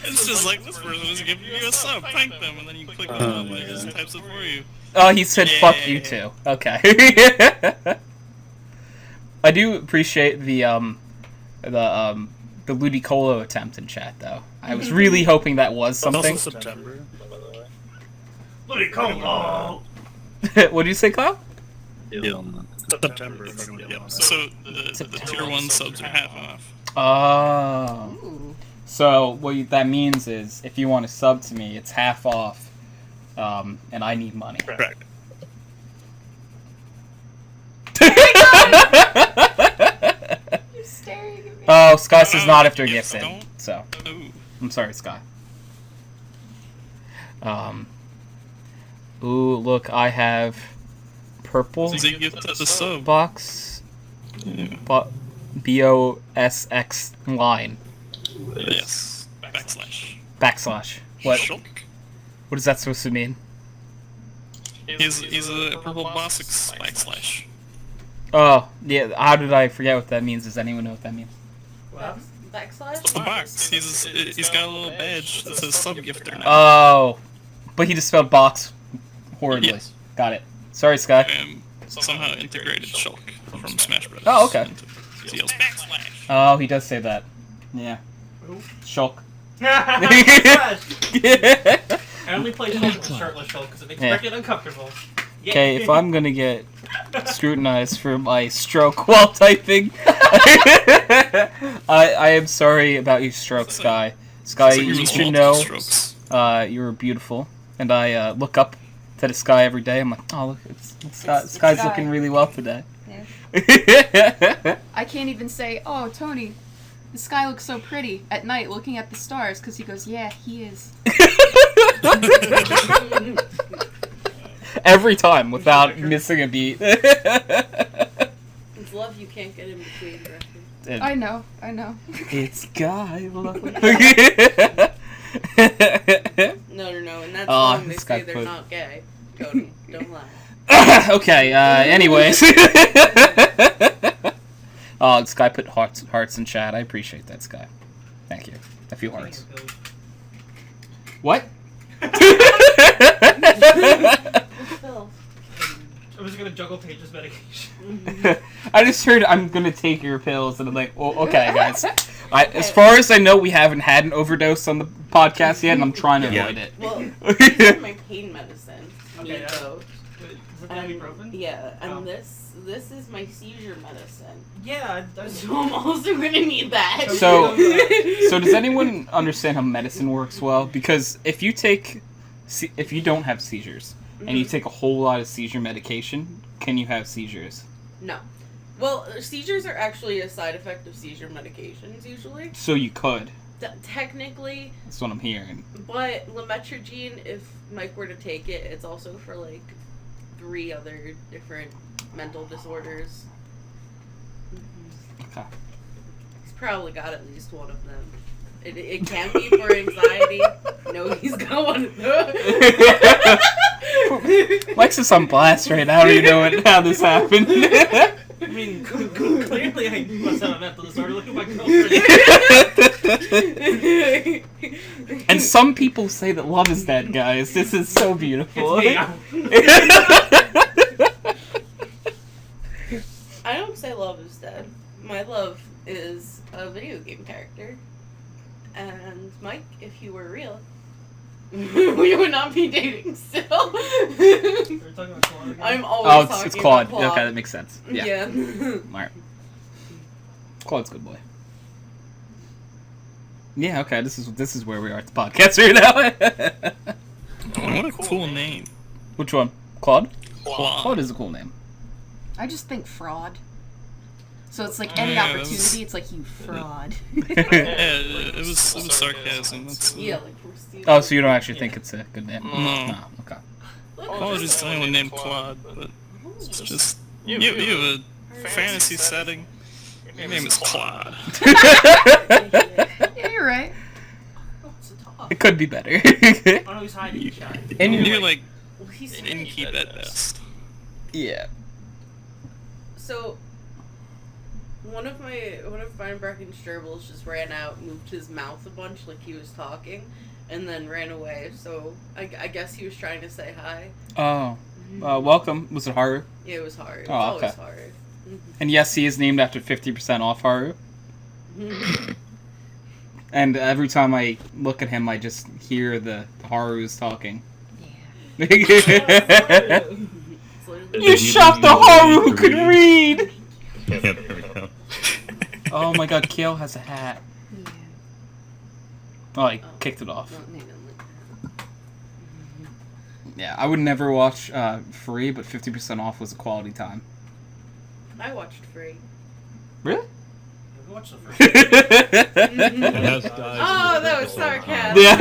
It's just like this person is giving you a sub. Thank them, and then you click on it and it just types it for you. Oh, he said fuck you too. Okay. I do appreciate the Ludicolo attempt in chat though. I was really hoping that was something. Also September, by the way. Ludicolo. What do you say, Kyle? September. Yep. So the tier 1 subs are half off. Oh. Ooh. So what that means is if you want to sub to me, it's half off, and I need money. Correct. You're staring at me. Oh, Sky says not if they're Yes, gifted. don't. So Ooh. I'm sorry, Sky. Ooh, look, I have purple So you gift the sub. box, Yeah. BOSX line Yes. Backslash. backslash. What? Shulk. What is that supposed to mean? He's a purple bossix backslash. Oh, yeah. How did I forget what that means? Does anyone know what that means? backslash. The box. He's got a little badge that says sub gifter now. Oh, but he just spelled box horribly. Yes. Got it. Sorry, Sky. And somehow integrated Shulk from Smash Bros. Oh, okay. into TL's backslash. Oh, he does say that. Yeah. Shulk. I only play Shulk with shirtless Shulk because it makes Yeah. Brecken uncomfortable. Okay, if I'm gonna get scrutinized for my stroke while typing, I am sorry about your stroke, Sky. Sky, So you yours should multiple know strokes. you're beautiful, and I look up to the sky every day. I'm like, oh look, Sky's looking really well today. Yeah. I can't even say, oh, Tony, the sky looks so pretty at night looking at the stars, because he goes, yeah, he is. Every time, without missing a beat. It's love you can't get in between, Brecken. I know. It's Guy. No. In that Oh, song, they this say guy they're put- not gay. Cody, don't lie. Okay, anyways. Oh, this guy put hearts in chat. I appreciate that, Sky. Thank you. A few hearts. What? Phil. I was gonna juggle Paige's medication. I just heard I'm gonna take your pills, and I'm like, well, okay, guys. As far as I know, we haven't had an overdose on the podcast yet, and I'm trying to avoid it. Well, these are my pain medicine. Okay, Nico. Is it ibuprofen? Yeah, and Oh. this is my seizure medicine. Yeah, So I'm also gonna need that. So does anyone understand how medicine works well? Because if you don't have seizures, and you take a whole lot of seizure medication, can you have seizures? No. Well, seizures are actually a side effect of seizure medications, usually. So you could. Technically, That's what I'm hearing. but lametrigine, if Mike were to take it, it's also for, like, 3 other different mental disorders. Okay. He's probably got at least one of them. It can be for anxiety. No, he's got one of those. Mike's just on blast right now. I don't even know how this happened. I mean, clearly I must have a mental disorder. Look at my girlfriend. And some people say that love is dead, guys. This is so beautiful. It's I don't say love is dead. My love is a video game character. And Mike, if you were real, we would not be dating still. We're talking about Claude again? I'm always talking it's Claude. about Claude. Okay, that makes sense. Yeah. Alright. Claude's a good boy. Yeah, okay, this is where we are at the podcast right now. Oh, what a cool name. Which one? Claude? Claude. Claude is a cool name. I just think fraud. So it's like any Yeah, that opportunity, was- it's like, you fraud. Yeah, it was sarcasm. That's, Yeah, like from Steve. Oh, so you don't actually think it's a good name? No. No, okay. Apologies to anyone named Claude, but it's just you have a fantasy setting. Your name is Claude. Yeah, you're right. Oh, it's a top. It could be better. Oh no, he's hiding in chat. And You're like Well, he's an innkeep at best. yeah. So, one of Brecken's gerbils just ran out, moved his mouth a bunch like he was talking, and then ran away. So I guess he was trying to say hi. Oh. Welcome. Was it Haru? Yeah, it was hard. It's Oh, always okay. hard. And yes, he is named after 50% off Haru. And every time I look at him, I just hear the Haru's talking. Yeah. You shot the Haru who could read! Yeah, there we go. Oh my god, Kale has a hat. Yeah. Oh, I kicked it off. Don't need him like that. Yeah, I would never watch Free, but 50% off was a quality time. I watched Free. Really? We watched the first. It has guys Oh, with that the was whole sarcasm. Yeah.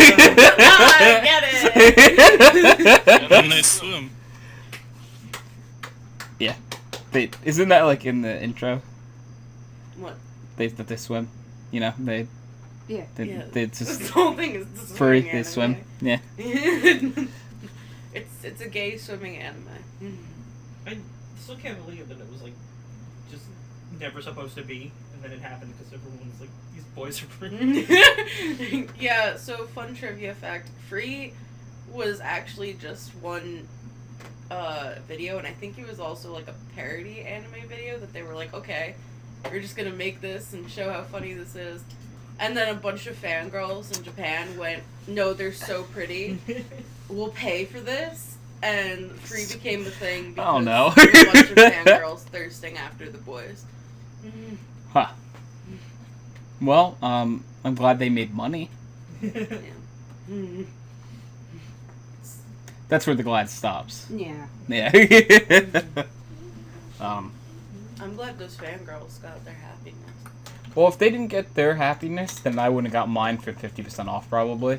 I get it. And they swim. Yeah. Isn't that like in the intro? What? That they swim? You know, they Yeah. Yeah. just The whole thing is the free. swimming They swim. anime. Yeah. It's a gay swimming anime. I still can't believe that it was like just never supposed to be, and then it happened because everyone's like, these boys are pretty. Yeah, so fun trivia fact. Free was actually just one video, and I think it was also like a parody anime video that they were like, okay, we're just gonna make this and show how funny this is. And then a bunch of fangirls in Japan went, no, they're so pretty. We'll pay for this. And Free became the thing because Oh, no. there were a bunch of fangirls thirsting after the boys. Huh. Well, I'm glad they made money. That's where the glad stops. Yeah. Yeah. I'm glad those fangirls got their happiness. Well, if they didn't get their happiness, then I wouldn't have got mine for 50% off, probably.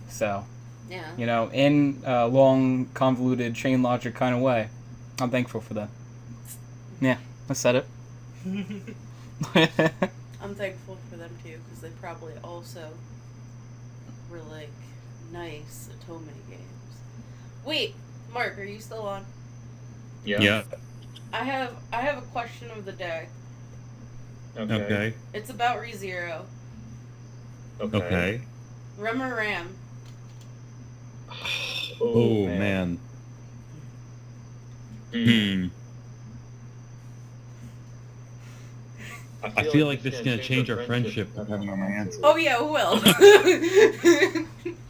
So, Yeah. you know, in a long, convoluted, chain logic kind of way, I'm thankful for that. Yeah, I said it. I'm thankful for them too, because they probably also were like nice at so many games. Wait, Mark, are you still on? Yeah. I have a question of the day. Okay. It's about ReZero. Okay. Rem or Ram? Oh, man. I feel like this is going to change our friendship depending on my answer. Oh yeah, it will.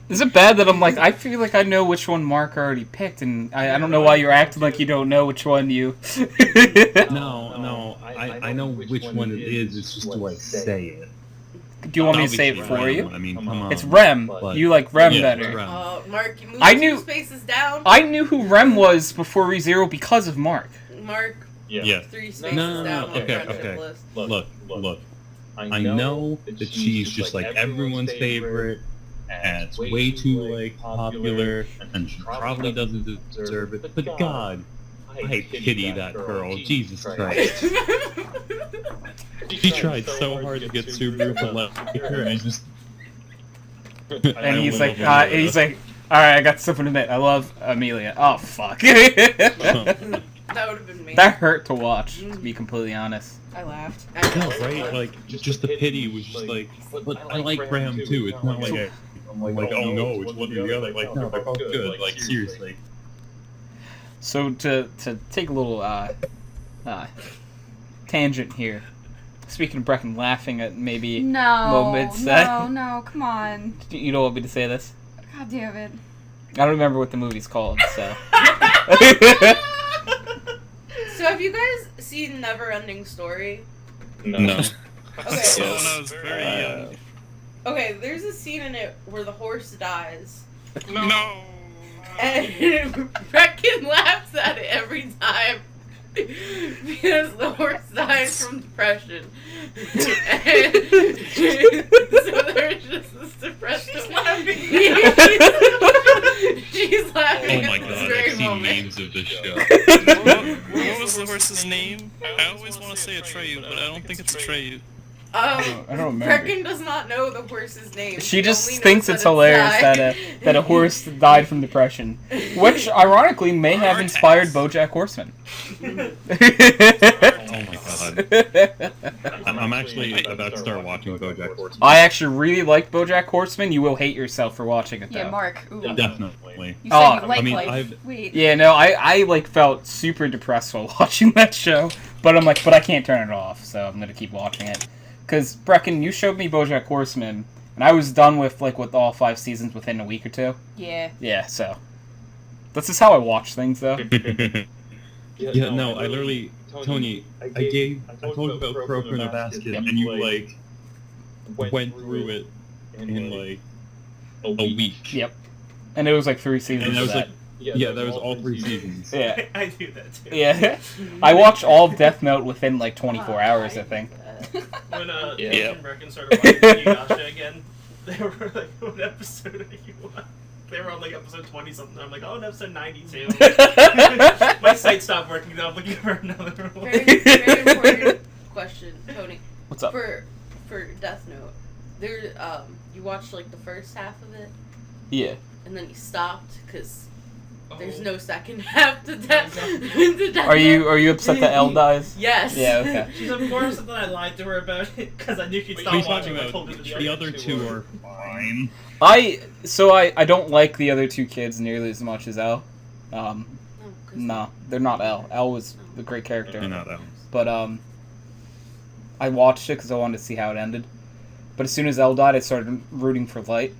Is it bad that I'm like, I feel like I know which one Mark already picked, and I don't know why you're acting like you don't know which one you... No, I know which one it is, it's just do I say it. Do you want me to say it Obviously for Rem, you? I mean, come on. It's Rem. But- You like Rem Yeah, better. it's Rem. Mark, you moved I knew- 2 spaces down. I knew who Rem was before ReZero because of Mark. Mark, Yeah. 3 spaces No. down on the Okay, friendship okay. list. Look. I know that she's just like everyone's favorite, and it's way too like popular, and she probably doesn't deserve it. But God, I pity that girl. Jesus Christ. She tried so hard to get Subaru to like her, and just. And he's like, all right, I got something to admit. I love Amelia. Oh, fuck. That would have been me. That hurt to watch, to be completely honest. I laughed. No, right? Like, just the pity was just like, but I like Graham too. It's not like I'm like, oh no, it's one or the other. Like, no, they're both good. Like, seriously. So to take a little tangent here. Speaking of Brecken laughing at maybe moments that no, come on. you don't want me to say this. God damn it. I don't remember what the movie's called, so. So have you guys seen Neverending Story? No. Okay. So when I was very young. Okay, there's a scene in it where the horse dies. No. And Brecken laughs at it every time because the horse dies from depression. And so there's just this depression. She's laughing. She's laughing. Oh my at this God, very I've seen moment. memes of this show. What was the horse's name? I always want to say Atreyu, but I don't think it's Atreyu. I don't remember. Brecken does not know the horse's name. She He just only thinks knows it's that hilarious died. that a horse died from depression, which ironically may have inspired BoJack Horseman. Oh my God. I'm actually about to start watching BoJack Horseman. I actually really like BoJack Horseman. You will hate yourself for watching it, though. Yeah, Mark. Ooh. Definitely. You said Oh, you like I mean, life. Wait. Yeah, no, I like felt super depressed while watching that show, but I'm like, but I can't turn it off, so I'm gonna keep watching it. Cause Brecken, you showed me BoJack Horseman, and I was done with with all 5 seasons within a week or 2. Yeah. Yeah, so this is how I watch things, though. Yeah, no, I literally, Tony, I told you about Croaker in a Basket, and you like went through it in like a week. Yep. And it was like 3 seasons And I of was that. like, yeah, that was all 3 seasons. Yeah. I do that too. Yeah. I watched all of Death Note within like 24 hours, I think. When Yeah. and Brecken started watching Inuyasha again, they were like, what episode are you on? They were on like episode 20 something. I'm like, oh, on episode 92. My site stopped working, though. I'm looking for another one. Very important question, Tony. What's up? For Death Note, there you watched like the first half of it, Yeah. and then you stopped because there's no second half to Death. to Death Are you Note. upset that Elle dies? Yes. Yeah, okay. She's unfortunate that I lied to her about it because I knew she'd What stop are you watching. talking I told her about? the The truth. other 2 are fine. I don't like the other 2 kids nearly as much as Elle. No, 'cause No, they're not Elle. Elle was a great character. They're not that. But I watched it because I wanted to see how it ended. But as soon as Elle died, I started rooting for Light.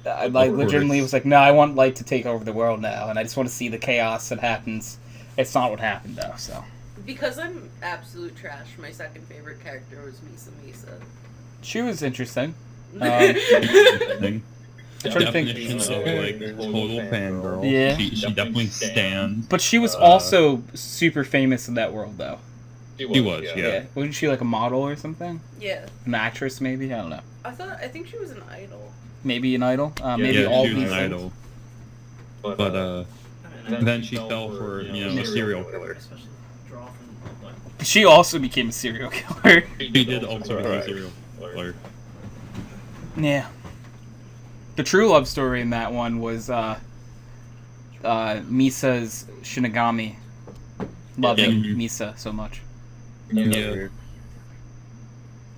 I legitimately was like, no, I want Light to take over the world now, and I just want to see the chaos that happens. It's not what happened though, so. Because I'm absolute trash. My second favorite character was Misa Misa. She was interesting. Thing. trying to think. definition of like total fangirl. Yeah. She definitely stands. But she was also super famous in that world, though. She was, yeah. Wasn't she like a model or something? Yeah. An actress, maybe? I don't know. I think she was an idol. Maybe an idol? Maybe Yeah, all she was these an things. idol. But then she fell for a serial killer. Especially draw from She also became a serial killer. She did also become a serial killer. Yeah. The true love story in that one was Misa's Shinigami loving Misa so much. Yeah.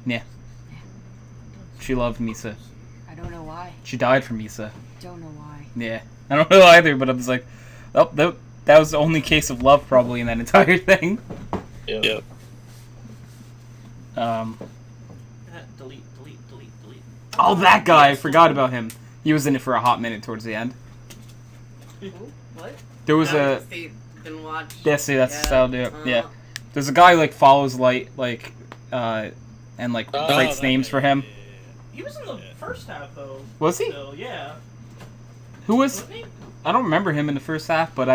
Yeah. She loved Misa. I don't know why. She died for Misa. Don't know why. Yeah. I don't know either, but I was like, oh, that was the only case of love probably in that entire thing. Yep. delete. Oh, that guy! I forgot about him. He was in it for a hot minute towards the end. What? There was No, a... they didn't watch. Yeah, see, that's Yeah. how I'll do it. Yeah. There's a guy, like, follows Light, like, and, like, writes names for him. He was in the first half though. Was he? Still, yeah. Who was... Wasn't he? I don't remember him in the first half, but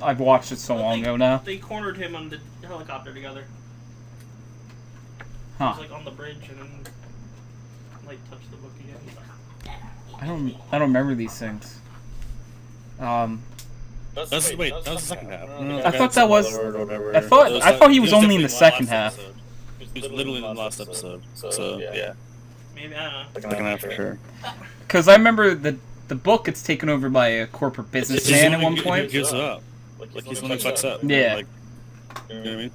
I've watched it so long ago now. They cornered him on the helicopter together. He Huh. was like on the bridge and then like touched the book again. He's like, I don't remember these things. That was the second half. I thought that was... I thought he was only in the second half. He was literally in the last episode. So yeah. maybe I don't know. Second half for sure. Because I remember the book gets taken over by a corporate businessman at one point. He gives it up. Like he's the one who fucks up. Yeah. Like, you know what I mean?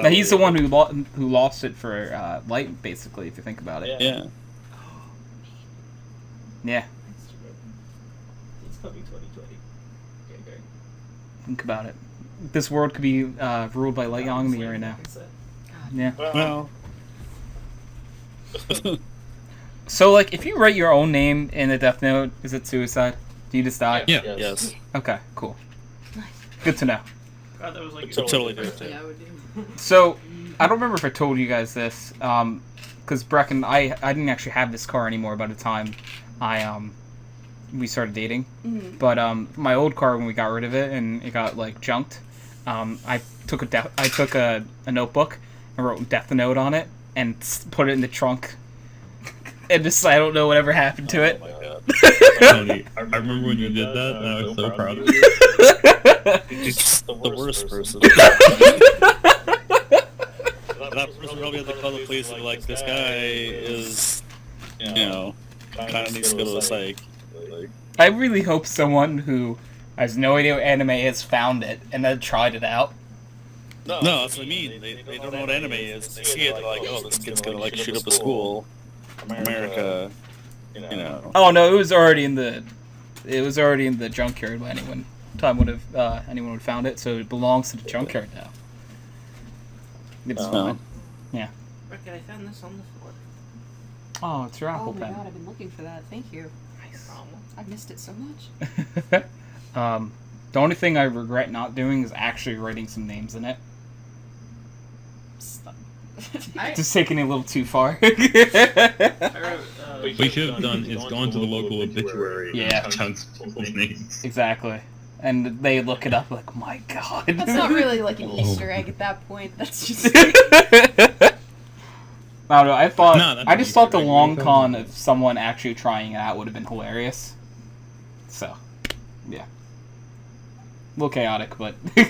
Now, he's the one who lost it for Light, basically, if you think about it. Yeah. Yeah, It's coming 2020. Okay, great. think about it. This world could be ruled by Light Yagami right now. Yeah. Well. So, like, if you write your own name in a death note, is it suicide? Do you just die? Yeah. Yes. Okay, cool. Good to know. God, that was like It's totally different. Yeah, I would do. So, I don't remember if I told you guys this, because Brecken, I didn't actually have this car anymore by the time we started dating. Mm-hmm. But my old car, when we got rid of it and it got like junked, I took a notebook and wrote Death Note on it and put it in the trunk. And just I don't know whatever happened to it. Oh my god. Tony, I remember when you did that, and I was so proud of you. He's just the worst person. That person probably had to call the police and be like, this guy is, kind of needs to go to the psych. Like, I really hope someone who has no idea what anime is found it and then tried it out. no, that's what I mean. They don't know what anime is. They see it, they're like, oh, this kid's gonna like shoot up a school. America, Oh no, it was already in the junkyard by anyone would found it, so it belongs to the junkyard now. It's fine. Yeah. Brecken, I found this on the floor. Oh, it's your Oh apple my pen. god, I've been looking for that. Thank you. Nice. I've missed it so much. The only thing I regret not doing is actually writing some names in it. Just taking it a little too far. I wrote, What you should have done is gone to the local obituary Yeah. and chunks people's names. Exactly. And they look it up like, my god. That's not really like an Easter egg at that point. That's just. I don't know. I just thought the Easter egg. long con of someone actually trying it out would have been hilarious. So, yeah. A little chaotic, but. I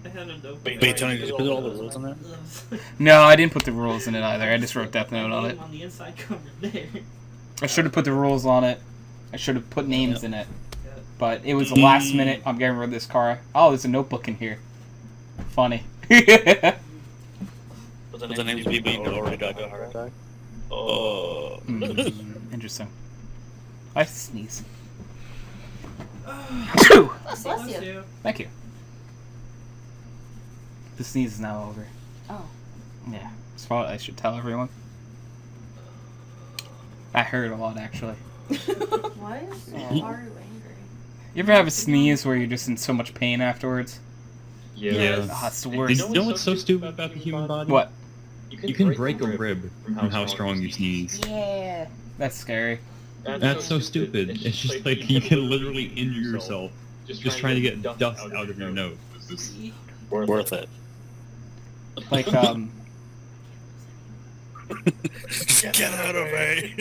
had a note. wait, Tony, did you put all the rules in there? No, I didn't put the rules in it either. I just wrote Death Note on it. On the inside cover there. I should have put the rules on it. I should have put names in it. But it was the last minute. I'm getting rid of this car. Oh, there's a notebook in here. Funny. But the names of people you know already died of a heart attack? Oh. Interesting. I sneeze. Bless you. Thank you. The sneeze is now over. Oh. Yeah. That's probably I should tell everyone. I heard a lot, actually. Why is Haru angry? You ever have a sneeze where you're just in so much pain afterwards? Yeah. Oh, it's the You worst. know what's so stupid about the human body? What? You can break a rib from how strong you sneeze. Yeah. That's scary. That's so stupid. It's just like you can literally injure yourself just trying to get dust out of your nose. It's just Worth it. Like, Get out of me.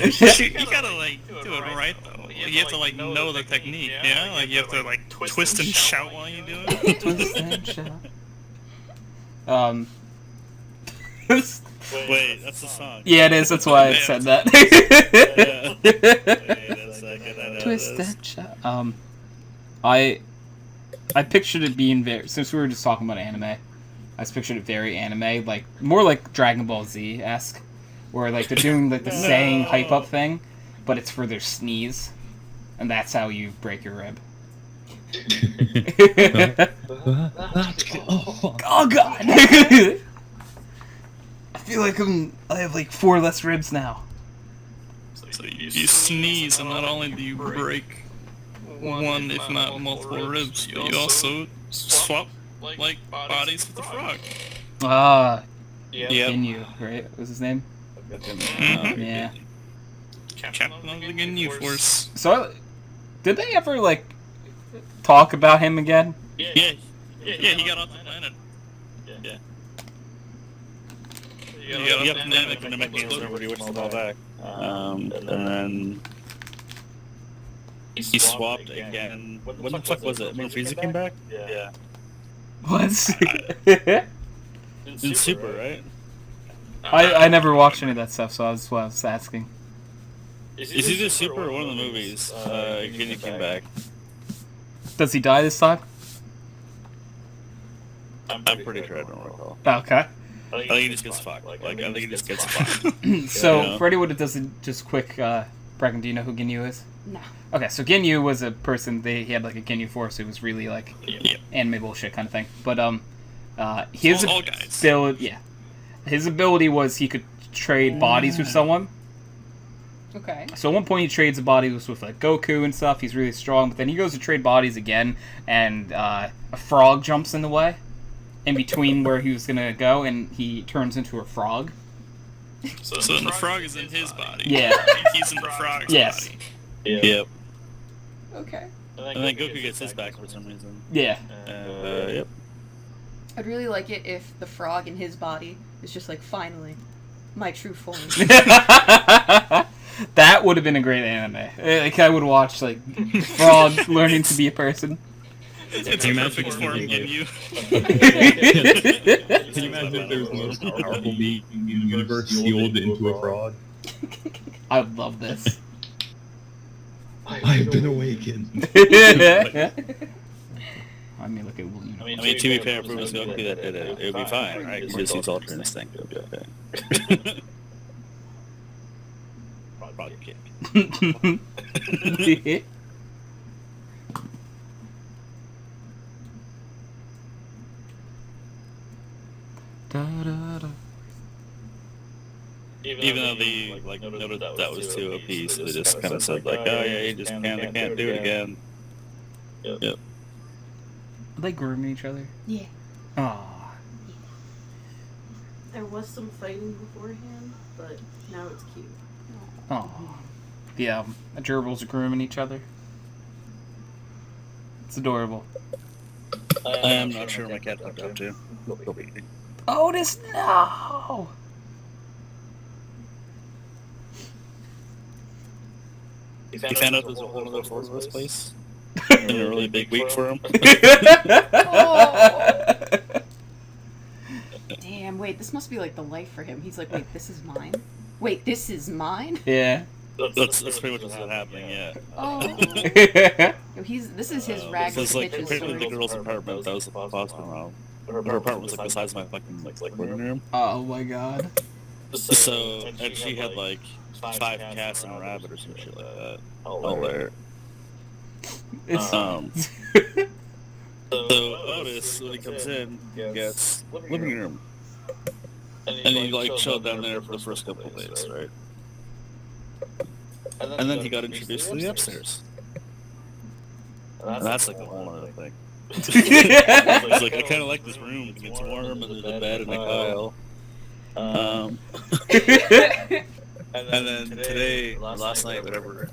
You gotta like do it right though. You have to like know the technique, yeah? Like you have to like twist and shout while you do it. twist and shout. Wait, that's the song. Yeah, it is. That's why I said that. Wait a second, I know Twist this. and shout. I pictured it being very. Since we were just talking about anime, I just pictured it very anime, like more like Dragon Ball Z esque, where like they're doing like the saying hype up thing, but it's for their sneeze, and that's how you break your rib. Oh god! I feel like I have like 4 less ribs now. So you sneeze, and not only do you break one, if not multiple ribs, you also swap like bodies with the frog. Ah, Yep. Ginyu, right? What's his name? Yeah. Captain of the Ginyu Force. So, did they ever like talk about him again? Yeah, he got off the planet. Yeah. He got off Yep, the and then planet. the mechanism everybody wants to fall back. And then he swapped again. When the fuck was it? When Frieza came back? Yeah. What? In Super, right? I never watched any of that stuff, so that's why I was asking. Is either Super or one of the movies? Ginyu came back. Does he die this time? I'm pretty sure I don't recall. Okay. I think he just gets fucked. Like, I think he just gets fucked. So, Yeah. for anyone that doesn't, just quick, Brecken, do you know who Ginyu is? No. Okay, so Ginyu was a person, he had like a Ginyu Force who was really like anime bullshit kind of thing. But, his All guys. ability, yeah. His ability was he could trade bodies with someone. Okay. So at one point he trades a body with like Goku and stuff. He's really strong, but then he goes to trade bodies again, and a frog jumps in the way, in between where he was gonna go, and he turns into a frog. So then the frog is in his body. Yeah. He's in the frog's Yes. body. Yep. Okay. And then Goku gets his back for some reason. Yeah. Yep. I'd really like it if the frog in his body is just like, finally, my true form. That would have been a great anime. Like I would watch like frog learning to be a person. It's a perfect form of you. Can you imagine if there was the most powerful being in the universe sealed into a frog? I would love this. I've been awakened. I mean, look at William. I mean, to be fair, if it was Goku that did it, it would be fine, right? Because just use Ultra Instinct, it would be okay. Frog kick. Even though they like noted that was too OP, so they just kind of said like, oh yeah, you just can't do it again. Yep. Are they grooming each other? Yeah. Aw. There was some fighting beforehand, but now it's cute. Aw. The gerbils are grooming each other. It's adorable. I am not sure my cat hooked up to. Otis, no! He found out there's a whole other floor to this place. In a really big week for him. Oh. Damn, wait, this must be like the life for him. He's like, wait, this is mine? Wait, this is mine? Yeah. That's pretty much what's happening, yeah. Oh. Yo, this is his rags This is to like bitches apparently the story. girl's apartment. That was the hospital. Her apartment was like the size of my fucking like living room. Oh my god. So and she had like 5 cats and a rabbit or some shit like that. All there. It's So Otis, when he comes in, gets living room, and he like chilled down there for the first couple of days, right? And then he got introduced to the upstairs, and that's like a whole other thing. He's like, I kind of like this room. It gets warm under the bed and the aisle. And then today, or last night, whatever,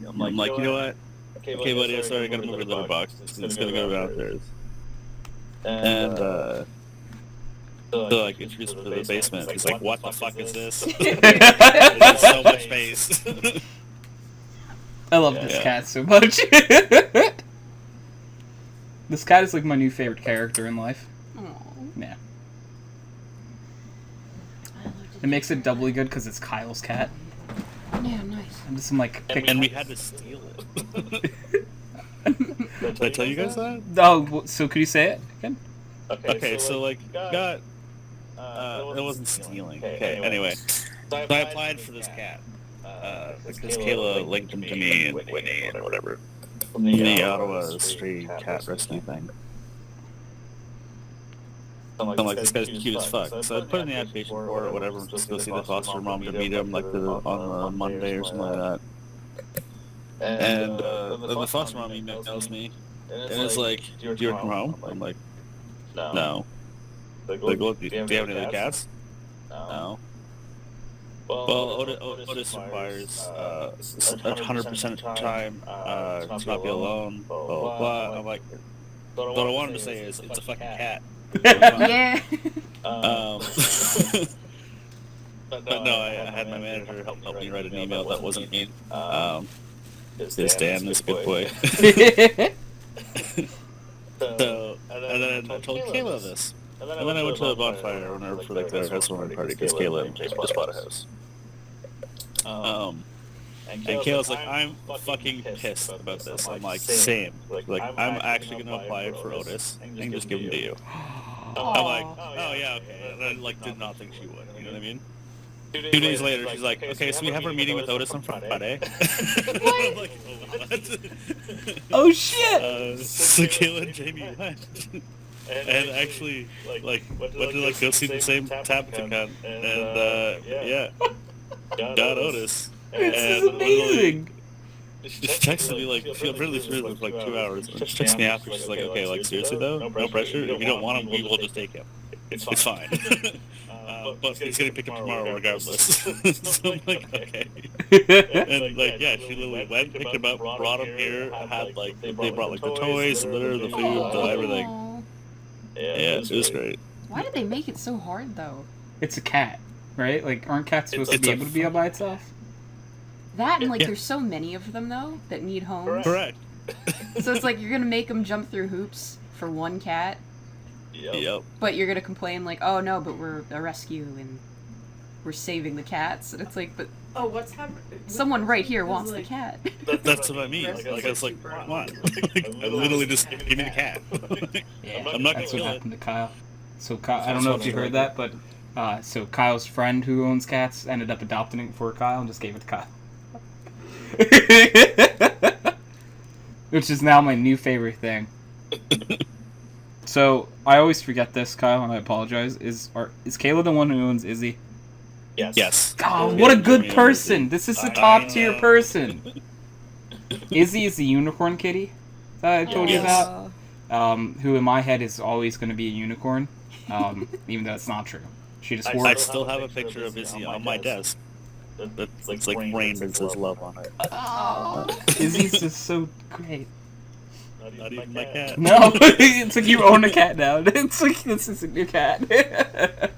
I'm like, you know what? Okay, buddy, I'm sorry, I gotta move your litter box. It's gonna go downstairs. And, so, like, introduced me to the basement. He's like, what the fuck is this? There's so much space. I love this cat so much. This cat is like my new favorite character in life. Aww. Yeah. It makes it doubly good because it's Kyle's cat. Yeah, nice. I'm just like And we had to steal it. Did I tell you guys that? Oh, so could you say it again? Okay, so like, got it wasn't stealing. Okay, anyway, so I applied for this cat because Kayla linked him to me and Whitney or whatever from the Ottawa stray cat rescue thing. I'm like, this guy's cute as fuck. So I put in the application for it or whatever, just go see the foster mom to meet him like on the Monday or something like that. And then the foster mom emails me, and it's like, do you work from home? I'm like, no. Like, look, do you have any other cats? No. Well, Otis requires 100% of the time to not be alone, blah, blah, blah. I'm like, what I wanted to say is, it's a fucking cat. Yeah. But no, I had my manager help me write an email that wasn't mean. This Dan is a good boy. So, and then I told Kayla this. And then I went to a bonfire or whatever for like their housewarming party because Kayla just bought a house. And Kayla's like, I'm fucking pissed about this. I'm like, same. Like, I'm actually gonna apply for Otis and just give him to you. I'm like, oh yeah, okay. And I like did not think she would. You know what I mean? 2 days later, she's like, okay, so we have our meeting with Otis on Friday. I'm like, oh, what? Oh shit! So Kayla and Jamie went. And actually, like, went to like go see the same Tabitha account, and yeah, got Otis. This is amazing. She texted me like, she really through for like 2 hours. She texted me after. She's like, okay, like seriously though, no pressure. If you don't want him, we will just take him. It's fine. But he's gonna pick him tomorrow regardless. So I'm like, okay. And like, yeah, she literally went, picked him up, brought him here. Had like, they brought like the toys, the litter, the food, the everything. Aw. Yeah, it was great. Why did they make it so hard though? It's a cat, right? Like, aren't cats supposed to be able to be all by itself? That and like there's so many of them though that need homes. Correct. So it's like you're gonna make them jump through hoops for one cat, Yep. but you're gonna complain like, oh no, but we're a rescue and we're saving the cats, and it's like, but Oh, what's happening? someone right here wants the cat. That's what I mean. Like I was like, come on. Like, I literally just give me the cat. Yeah, I'm not that's gonna what kill it. happened to Kyle. So Kyle, I don't know if you heard that, but so Kyle's friend who owns cats ended up adopting it for Kyle and just gave it to Kyle. Which is now my new favorite thing. So I always forget this, Kyle, and I apologize. Is Kayla the one who owns Izzy? Yes. Oh, what a good person! This is the top tier person. Izzy is the unicorn kitty that I told you about. Who in my head is always going to be a unicorn, even though it's not true. She just I works. still have a picture of Izzy on my desk. It's like framed and says love on it. Oh. Izzy's just so great. Not even my cat. No, it's like you own a cat now. It's like this isn't your cat. That'd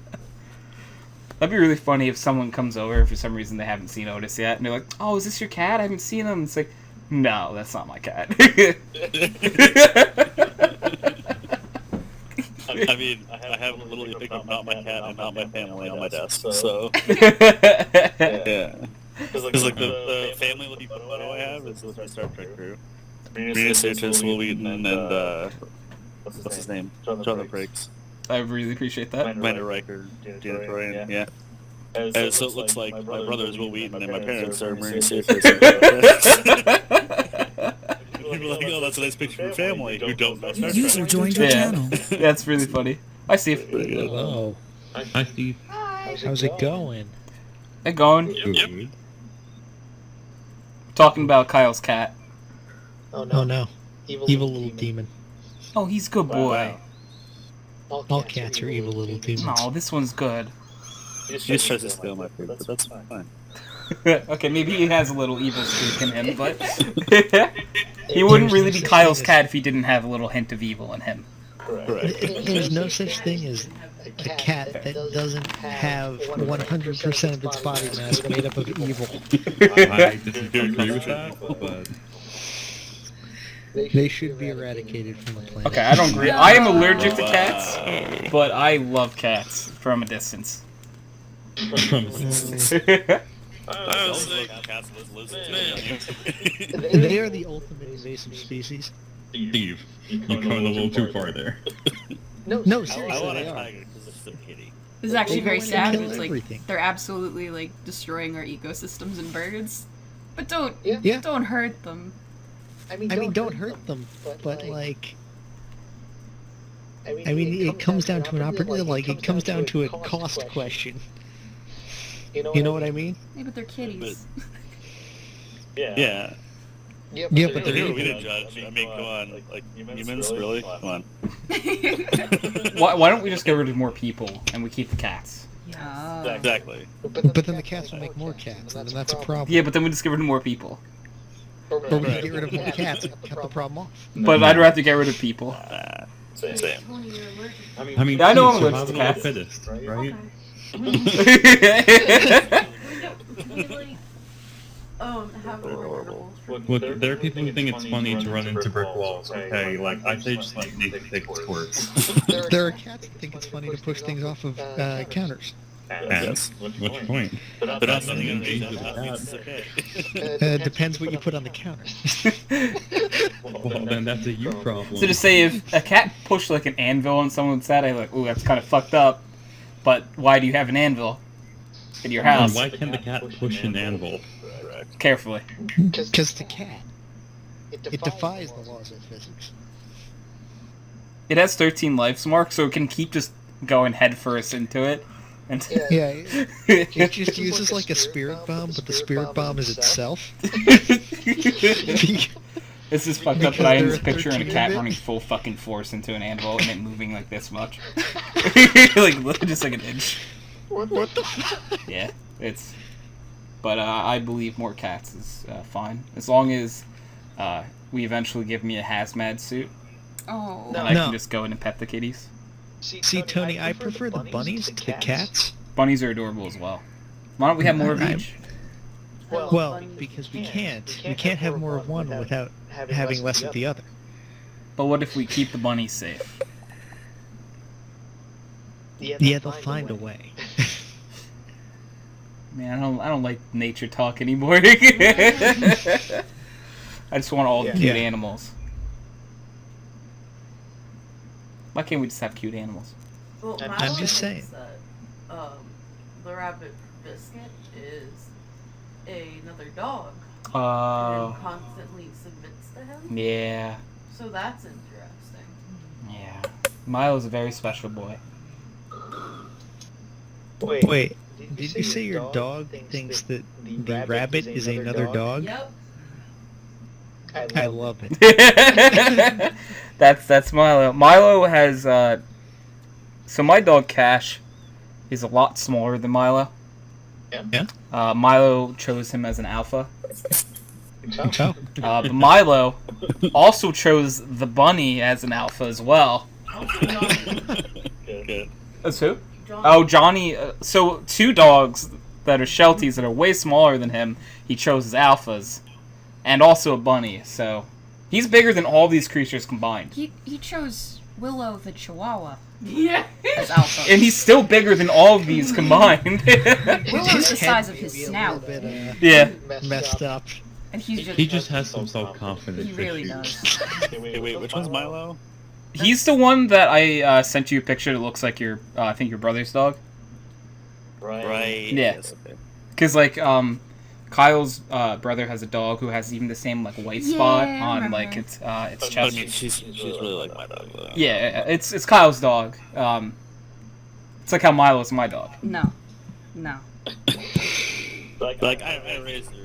be really funny if someone comes over for some reason they haven't seen Otis yet, and they're like, "Oh, is this your cat? I haven't seen him." It's like, no, that's not my cat. I mean, I have literally a picture of not my cat and not my family on my desk. So yeah, because like the family looking photo I have is with my Star Trek crew. Marina Sirtis, Will Wheaton, and what's his name? Jonathan Frakes. I really appreciate that. Amanda Riker, Janet Troy, yeah. And so it looks like my brother is Will Wheaton and my parents are Marina Sirtis. People are like, oh, that's a nice picture of your family who don't know Star Trek. User joined your channel. That's really funny. Hi, Steve. Hello. Hi, Steve. How's it going? Hey, going. Yep. Talking about Kyle's cat. Oh no. Evil little demon. Oh, he's a good boy. All cats are evil little demons. No, this one's good. He just tries to steal my food, but that's fine. Okay, maybe he has a little evil streak in him, but he wouldn't really be Kyle's cat if he didn't have a little hint of evil in him. Correct. There's no such thing as a cat that doesn't have 100% of its body mass made up of evil. I disagree with that, but They should be eradicated from the planet. Okay, I don't agree. I am allergic to cats, but I love cats from a distance. I was like, They are the ultimate invasive species. Steve, you're going a little too far there. No, I seriously, want a they are. tiger because it's so kitty. This is actually They very go in sad. and It's kill like everything. they're absolutely like destroying our ecosystems and birds, but don't Yeah. don't hurt them. I mean, don't hurt them, but like, I mean, it comes down to an opportunity. Like, it comes down to a cost question. You know what I mean? Yeah, but they're kitties. Yeah. Yeah, but Who they're are we to judge? I mean, come on. Like, humans, really? Come on. Why don't we just get rid of more people and we keep the cats? Oh. Exactly. But then the cats will make more cats, and that's a problem. Yeah, but then we just get rid of more people. Or we can get rid of more cats and cut the problem off. But I'd rather get rid of people. Same. I mean, I know I'm please, allergic to survival of cats. the fittest, right? Have a Look, there are people who think it's funny to run into brick walls, okay? Like, I say just like make fake squirts. There are cats that think it's funny to push things off of counters. And what's your point? They're not something Engage invasive. with That the means cat. it's okay. Depends what you put on the counter. Well, then that's a you problem. So to say, if a cat pushed like an anvil on someone's head, I'd be like, ooh, that's kind of fucked up. But why do you have an anvil in your And house? why can the cat push an anvil? Carefully. Because the cat, it defies the laws of physics. It has 13 lives, Mark, so it can keep just going headfirst into it. And Yeah, it just uses like a spirit bomb, but the spirit bomb is itself. It's just fucked up that I am just Because picturing a 13 cat of it? running full fucking force into an anvil and it moving like this much. Like, just like an inch. What the fuck? Yeah, it's... But I believe more cats is fine. As long as we eventually give me a hazmat suit. Oh. And I No. can just go in and pet the kitties. See, Tony, I prefer the bunnies to the cats. Bunnies are adorable as well. Why don't we have more of each? Well, because we can't. We can't have more of one without having less of the other. But what if we keep the bunnies safe? Yeah, they'll find a way. Man, I don't like nature talk anymore. I just want all the cute Yeah. animals. Why can't we just have cute animals? Well, I'm Milo just thinks saying. that the rabbit Biscuit is another dog Oh, and constantly submits to him. yeah, So that's interesting. yeah. Milo's a very special boy. Wait, did you say your dog thinks that the rabbit is another dog? Yep. I love it. That's Milo. Milo has so my dog Cash is a lot smaller than Milo. Yeah. Milo chose him as an alpha. Oh. But Milo also chose the bunny as an alpha as well. Good. As who? Oh, Johnny. So two dogs that are Shelties that are way smaller than him, he chose as alphas, and also a bunny. So he's bigger than all these creatures combined, He chose Willow the Chihuahua Yeah. as alpha. and he's still bigger than all of these combined. Willow's the size of his Maybe a snout, little bit, Yeah. messed up. and he's just He just has some self-confidence he really issues. does. Wait, which one's Milo? He's the one that I sent you a picture that looks like your, I think your brother's dog. Right. Yeah. Yes, okay. Cause like Kyle's brother has a dog who has even the same like white spot Yeah, I on remember. like its I chest. mean, she's really like my dog, though. Yeah, it's Kyle's dog. It's like how Milo's my dog. No. Like, I raised her.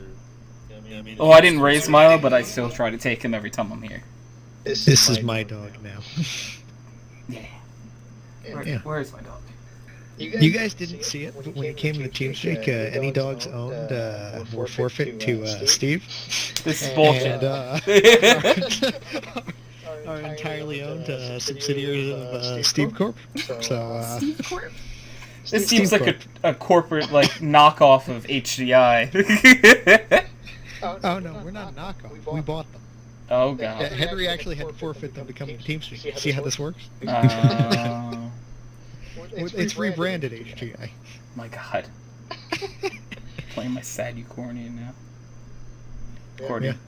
You know what I mean? Oh, I didn't raise Milo, but I still try to take him every time I'm here. This is my dog now. Yeah. Yeah. Where is my dog? You guys didn't see it when you came to the team streak. Any dogs owned were forfeit to Steve. This is bullshit. And, are entirely owned subsidiaries of Steve Corp. So Steve Corp. This seems like a corporate like knockoff of HDI. Oh no, we're not a knockoff. We bought them. Oh god. Yeah, Henry actually had to forfeit them to come to Team Streak. See how this works? It's rebranded HGI. My god. Playing my sad Ucornian now. Accordion.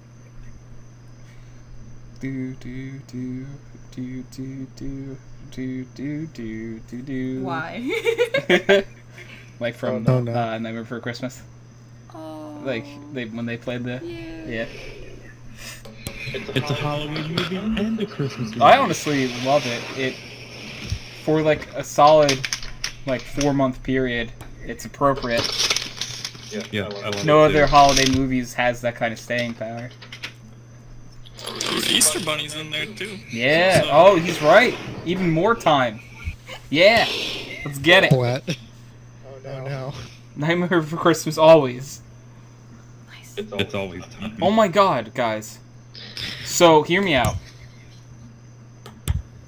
Do do do do do do do do do do do. Why? Like from Nightmare Before Christmas. Oh. Like when they played the yeah. It's a Halloween movie and a Christmas movie. I honestly love it. It for like a solid like 4-month period. It's appropriate. Yeah, I love No it other too. holiday movies has that kind of staying power. Easter Bunny's in there too. Yeah. So- Oh, he's right. Even more time. Yeah. Let's get it. What? Oh no. Nightmare Before Christmas always. Nice. It's always time. Oh my god, guys. So, hear me out.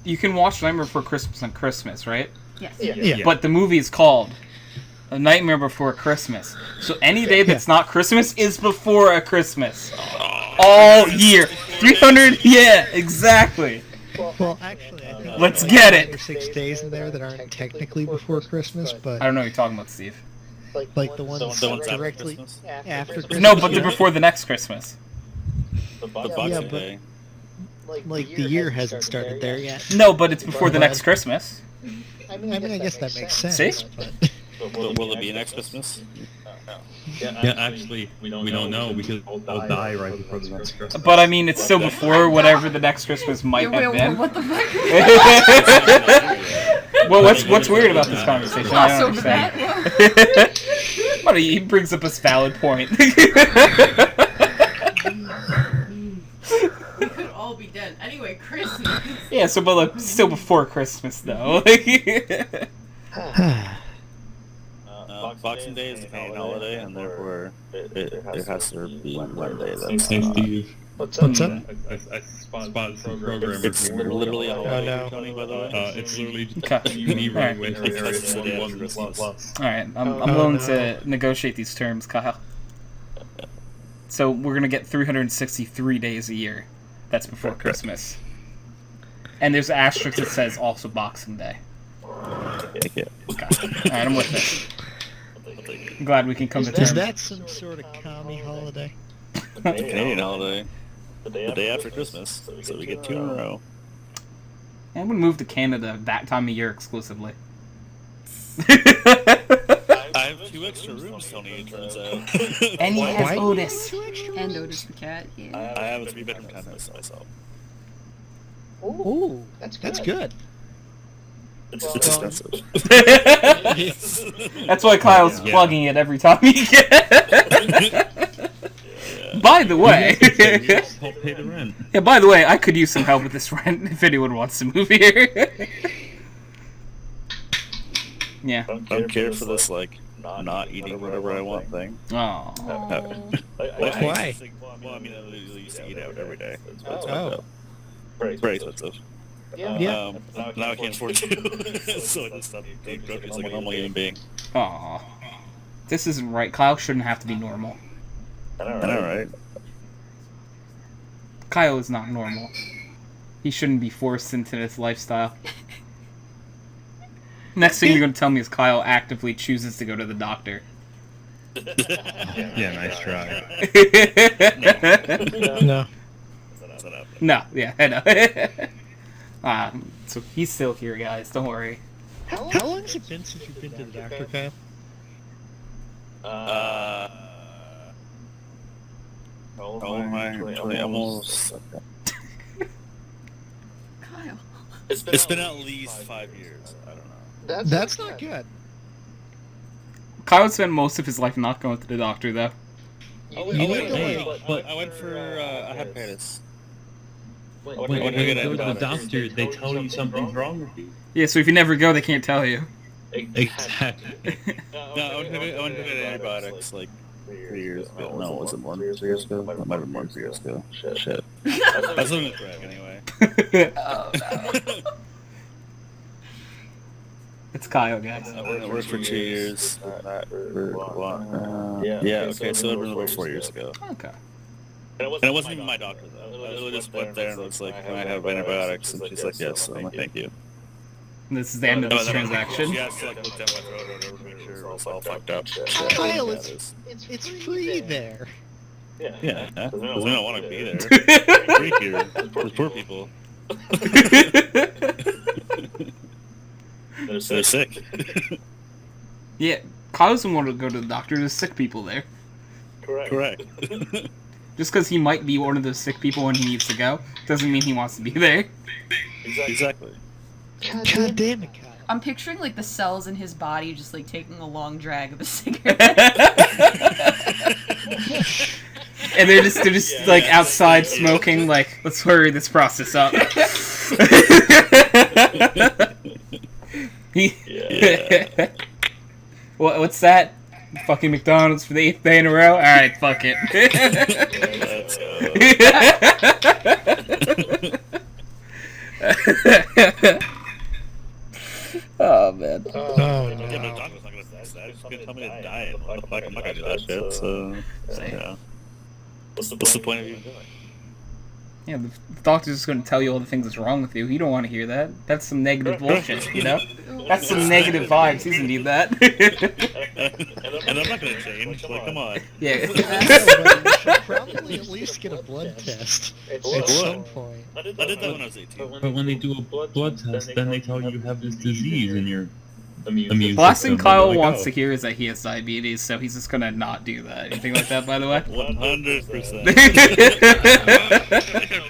You can watch Nightmare Before Christmas on Christmas, right? Yes. Yeah. But the movie is called A Nightmare Before Christmas. So any day that's not Christmas is before a Christmas. All year. 300, yeah, exactly. Well, actually, I think Let's there's get like it. 5 or 6 days in there that aren't technically before Christmas, I but don't know what you're talking about, Steve. like the ones The ones after directly Christmas? after Christmas. No, but they're before the next Christmas. The Boxing Yeah, but- Day. Like the year hasn't started there yet. No, but it's before the next Christmas. I mean, I guess that makes sense. See? But Will it be next Christmas? Yeah, actually, we don't know because we'll die right before the next Christmas. But I mean, it's still before whatever the next Christmas might have been. What the fuck? Well, what's weird about this conversation? I don't Gloss over understand. What, he brings up a valid point. We could all be dead. Anyway, Christmas. Yeah, so but like still before Christmas though. Boxing Day is the Canadian holiday, and therefore it has to be Monday. That's Hey, Steve. what's up? I spotted some programming. It's literally a holiday, no. Tony, by the way. It's literally Okay. me Alright. running with Because it's the day after 1 Christmas. plus. Alright, I'm Oh, willing no. to negotiate these terms, Kyle. So we're gonna get 363 days a year. That's before Christmas. And there's an asterisk that says also Boxing Day. Yeah. Okay. Alright, I'm with it. I'm glad we can come to Is terms. that some sort of commie holiday? The Canadian holiday. The day after Christmas. So we get 2 in a row. I'm gonna move to Canada that time of year exclusively. I have 2 extra rooms, Tony, it turns out. And he has Why? Otis. And Otis the cat. Yeah. I have a 3-bedroom townhouse myself. Ooh, that's good. It's expensive. That's why Kyle's Yeah. plugging it every time he can. By the way, You just help pay the rent. yeah. By the way, I could use some help with this rent if anyone wants to move here. Yeah. I don't care for this, like, not eating whatever I want thing. Oh. Why? Well, I mean, I literally used to eat out every day. It's Oh. very expensive. Yeah. Now I can't afford to. So I just stopped eating groceries like a normal human being. Aw. This isn't right. Kyle shouldn't have to be normal. I know, right? Kyle is not normal. He shouldn't be forced into this lifestyle. Next thing you're going to tell me is Kyle actively chooses to go to the doctor. Yeah, nice try. No. That's not happening. No, yeah, I know. So he's still here, guys. Don't worry. How long has it been since you've been to the doctor, Kyle? Oh my, actually, almost. Kyle. It's been at least 5 years. I don't know. That's not good. Kyle would spend most of his life not going to the doctor, though. Oh, You wait, need to, wait, like- I went for a hepatitis. When you go to the doctor, they tell you something's wrong with you. Yeah, so if you never go, they can't tell you. Exactly. No, I went to get antibiotics like 3 years ago. No, was it more than 3 years ago? It might have been more than 3 years ago. Shit. I was living with Greg anyway. Oh no. It's Kyle, guys. I worked for 2 years. Yeah, okay, so it was about 4 years ago. Okay. And it wasn't even my doctor, though. I literally just went there and was like, can I have antibiotics? And she's like, yes. So I'm like, thank you. And this is the end of this transaction. She has to, like, look down my throat or whatever to make sure it's all fucked up. Kyle, it's free there. Yeah, because we don't want to be there. Free here. Those poor people. They're sick. Yeah, Kyle doesn't want to go to the doctor. There's sick people there. Correct. Just because he might be one of those sick people when he needs to go, doesn't mean he wants to be there. Exactly. God damn it, Kyle. I'm picturing like the cells in his body just like taking a long drag of a cigarette. And they're just like outside smoking, like, let's hurry this process up. What's that? Fucking McDonald's for the 8th day in a row? Alright, fuck it. Let's go. Oh, man. Oh, Yeah, but no. the doctor's not gonna say that. He's gonna tell me to die. What the fuck? I'm not gonna do that shit, so... Yeah. What's the point of even doing it? Yeah, the doctor's just going to tell you all the things that's wrong with you. You don't want to hear that. That's some negative bullshit, you know? That's some negative vibes. He doesn't need that. And I'm not gonna change. Like, come on. Yeah. You should probably at least get a blood test at some point. I did that when I was 18. But when they do a blood test, then they tell you have this disease in your immune The last thing system. Kyle Like, wants oh. to hear is that he has diabetes, so he's just going to not do that. Anything like that, by the way? 100%.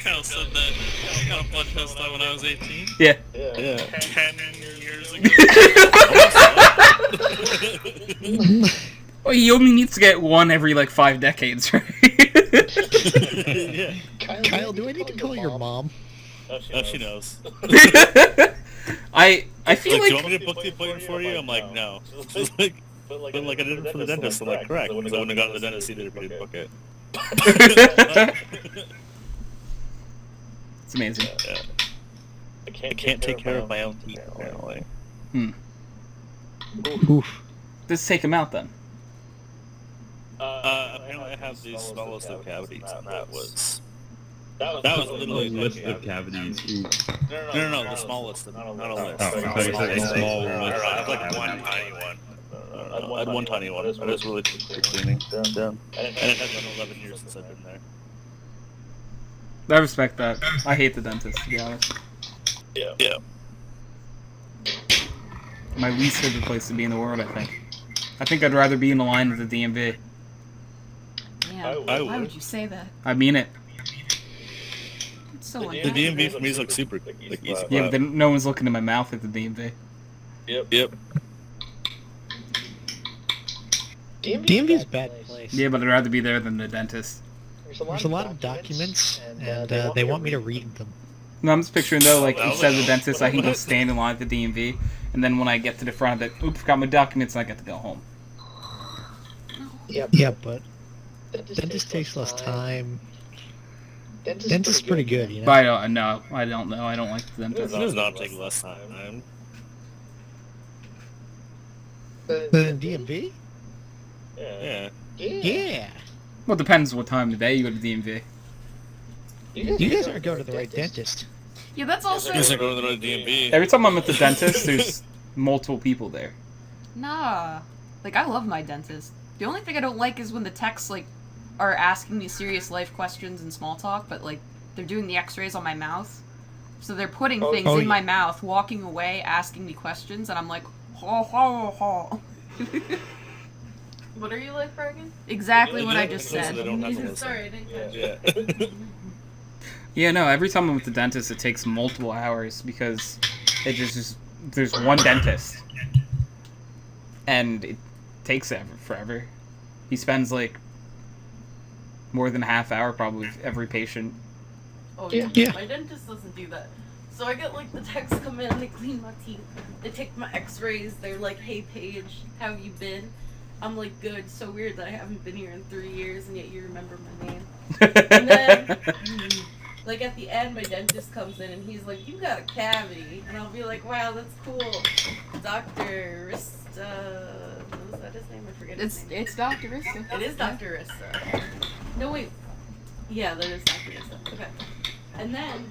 Kyle said that I got a blood test done when I was 18. Yeah. Yeah. 10 years ago. Well, he only needs to get one every, like, 5 decades, right? Yeah. Kyle, do I need to call your mom? Oh, she knows. I feel Like, do you like... want me to book the appointment for you? I'm like, no. She's like, but like I did it for the dentist. I'm like, correct. Because I wouldn't have gone to the dentist either if you didn't book it. It's amazing. Yeah. I can't take care of my own teeth, apparently. Oof. Just take him out, then. Apparently I have the smallest of cavities, and that was literally A list of cavities. Ooh. No, the smallest, not a list. Oh, I thought you said a small list. I have like one tiny one. I had one tiny one. I just really cleaning. And it has been 11 years since I've been there. I respect that. I hate the dentist, to be honest. Yeah. My least favorite place to be in the world, I think. I think I'd rather be in a line with the DMV. Yeah. I Why would. would you say that? I mean it. It's so The unfair. DMV for me is like super like easy. Yeah, but then no one's looking in my mouth at the DMV. Yep. DMV's a bad place. Yeah, but I'd rather be there than the dentist. There's a lot of documents, and they want me to read them. No, I'm just picturing though, like instead of the dentist, I can go stand in line at the DMV, and then when I get to the front of it, oops, forgot my documents, and I get to go home. Yeah, but dentist takes less time. Dentist's pretty good, you know? But I don't know. I don't know. I don't like the It dentist. does not take less time. Than DMV? Yeah. Yeah. Well, it depends what time of day you go to DMV. You guys aren't going to the right dentist. Yeah, that's also... You guys are going to the DMV. Every time I'm at the dentist, there's multiple people there. Nah. Like, I love my dentist. The only thing I don't like is when the techs, like, are asking me serious life questions and small talk, but, like, they're doing the x-rays on my mouth. So they're putting things in my mouth, walking away, asking me questions, and I'm like, ha ha ha. What are you like, Brecken? Exactly what I just They said. don't have to listen. Sorry, I didn't catch Yeah. Yeah, no, every time I'm at the dentist, it takes multiple hours because it just there's one dentist. And it takes forever. He spends, like, more than a half hour probably with every patient. Oh Yeah. yeah. My dentist doesn't do that. So I get like the texts come in, they clean my teeth, they take my x-rays, they're like, hey Paige, how have you been? I'm like, good. So weird that I haven't been here in 3 years and yet you remember my name. And then, like at the end, my dentist comes in and he's like, you got a cavity. And I'll be like, wow, that's cool. Dr. Rista, was that his name? I forget his name. It's Dr. Rissa. It is Dr. Rista. No, wait. Yeah, that is Dr. Rista. Okay. And then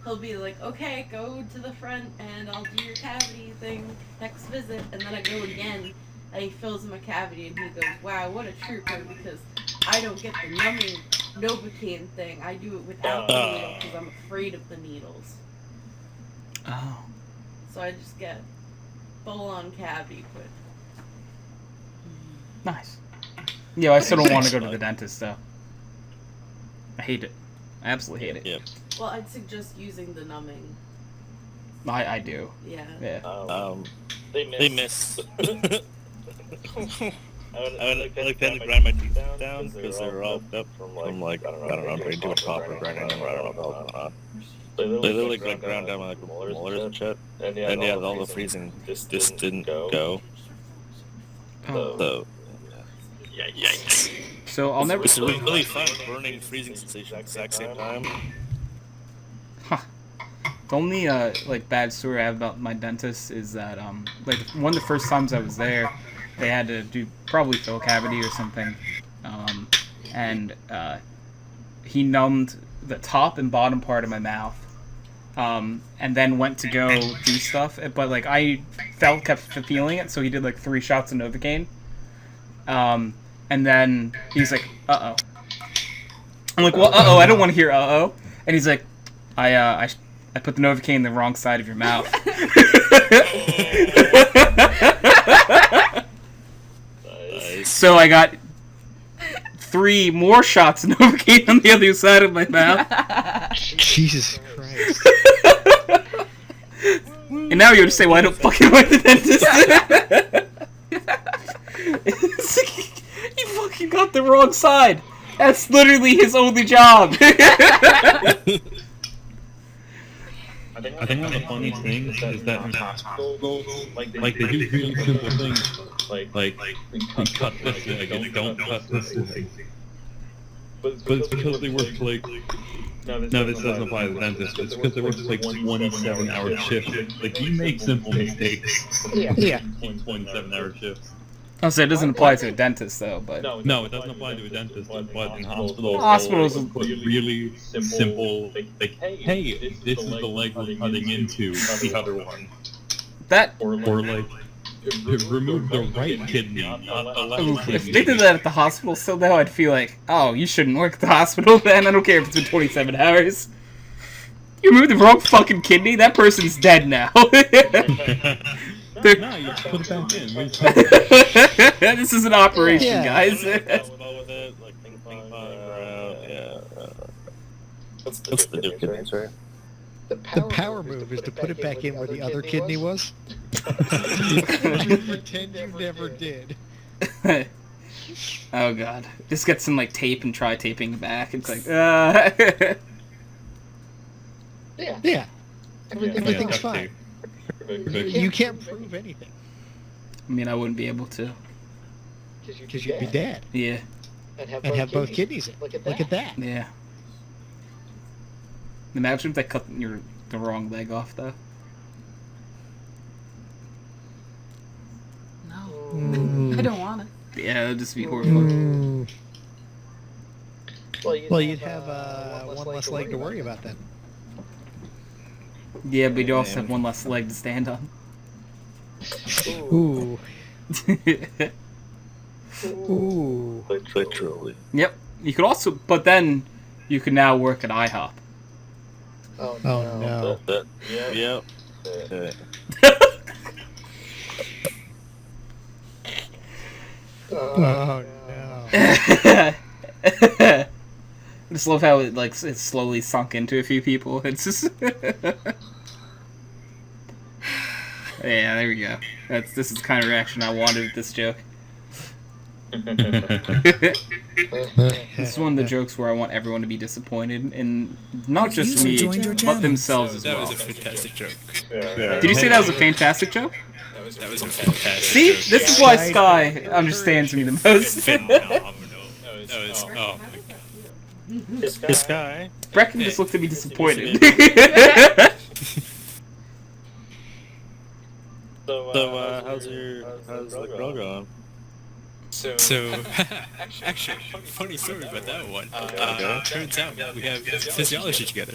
he'll be like, okay, go to the front and I'll do your cavity thing next visit. And then I go again and he fills in my cavity and he goes, wow, what a trooper, because I don't get the numbing Novocaine thing. I do it without the needle because I'm afraid of the needles. Oh. So I just get full-on cavity put. Nice. Yeah, I still don't want to go to the dentist, though. I hate it. I absolutely hate it. Yep. Well, I'd suggest using the numbing. I do. Yeah. Yeah. They miss. I would like to grind my teeth down because they were all up from like I don't know, doing copper grinding them, or I don't know what else. They literally ground down my like molars and shit. And yeah, all the freezing just didn't go. Oh. So yeah, yikes. So I'll never. It's really fun burning, freezing sensation at the exact same time. Huh. The only like bad story I have about my dentist is that like one of the first times I was there, they had to do probably fill cavity or something, and he numbed the top and bottom part of my mouth, and then went to go do stuff. But like I kept feeling it, so he did like 3 shots of Novocaine, and then he's like, "Uh oh." I'm like, "Well, uh oh, I don't want to hear uh oh," and he's like, I put the Novocaine in the wrong side of your mouth." Nice. So I got 3 more shots of Novocaine on the other side of my mouth. Jesus Christ. And now you're gonna say, "Well, I don't fucking like the dentist." He fucking got the wrong side. That's literally his only job. I think one of the funny things is that in hospitals, like they do really simple things, like cut this leg and don't cut this leg. But it's because they work like, no, this doesn't apply to the dentist, it's because they work like 27-hour shifts. Like, you make simple mistakes. Yeah. 27-hour shifts. I'll say it doesn't apply to a dentist though, but No, it doesn't apply to a dentist, but in hospitals, Hospitals they'll put really simple, like, hey, this is the leg we're cutting into the other one. that Or like, remove the right kidney, not the left if kidney. they did that at the hospital still though, I'd feel like, oh, you shouldn't work at the hospital then. I don't care if it's been 27 hours. You removed the wrong fucking kidney, that person's dead now. No, you just put it back in. This is an operation, Yeah. guys. What's the new kidneys, right? The power move is to put it back in where the other kidney was. Pretend you never did. Oh god. Just get some like tape and try taping it back. It's like, Yeah. Everything's Yeah, fine. You can't prove anything. I mean, I wouldn't be able to. Because you'd be dead. Yeah. And have both kidneys in. Look at that. Yeah. Imagine if they cut the wrong leg off, though. No. I don't want it. Yeah, that'd just be horrifying. Well, you'd have one less leg to worry about then. Yeah, but you also have one less leg to stand on. Ooh. Ooh. Literally. Yep. You could also, but then you can now work at IHOP. Oh no. Yep. Oh no. I just love how it slowly sunk into a few people. It's just yeah, there we go. This is the kind of reaction I wanted with this joke. This is one of the jokes where I want everyone to be disappointed, and not just me, but themselves as That well. was a fantastic joke. Did you say that was a fantastic joke? That was a fantastic See, joke. this is why Sky understands me the most. Phenomenal. That was, oh my god. This guy. Brecken just looked at me disappointed. So, how's the girl going? So, actually, funny story about that one. Turns out we have physiology together.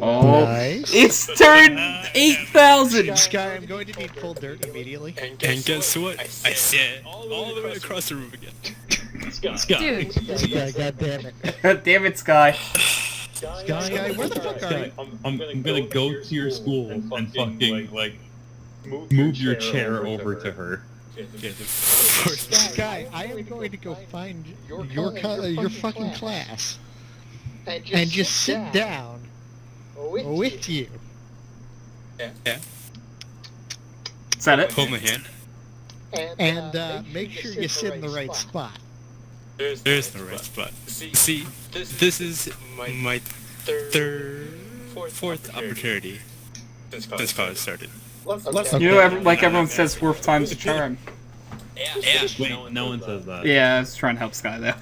Oh, Nice. it's turned 8,000! Sky, I'm going to need full dirt immediately. And guess what? I said all the way across the room again. Dude. Sky, god damn it. Damn it, Sky. Sky, where the fuck are you? I'm gonna go to your school and fucking, like, move your chair over to her. Sky, I am going to go find your fucking class and just sit down with you. Yeah. Is that it? Hold my hand. And make sure you sit in the right spot. There's the right spot. See, this is my fourth opportunity since college started. You know, like everyone says, fourth time's a charm. Yeah. Wait, no one says that. Yeah, I was trying to help Sky there.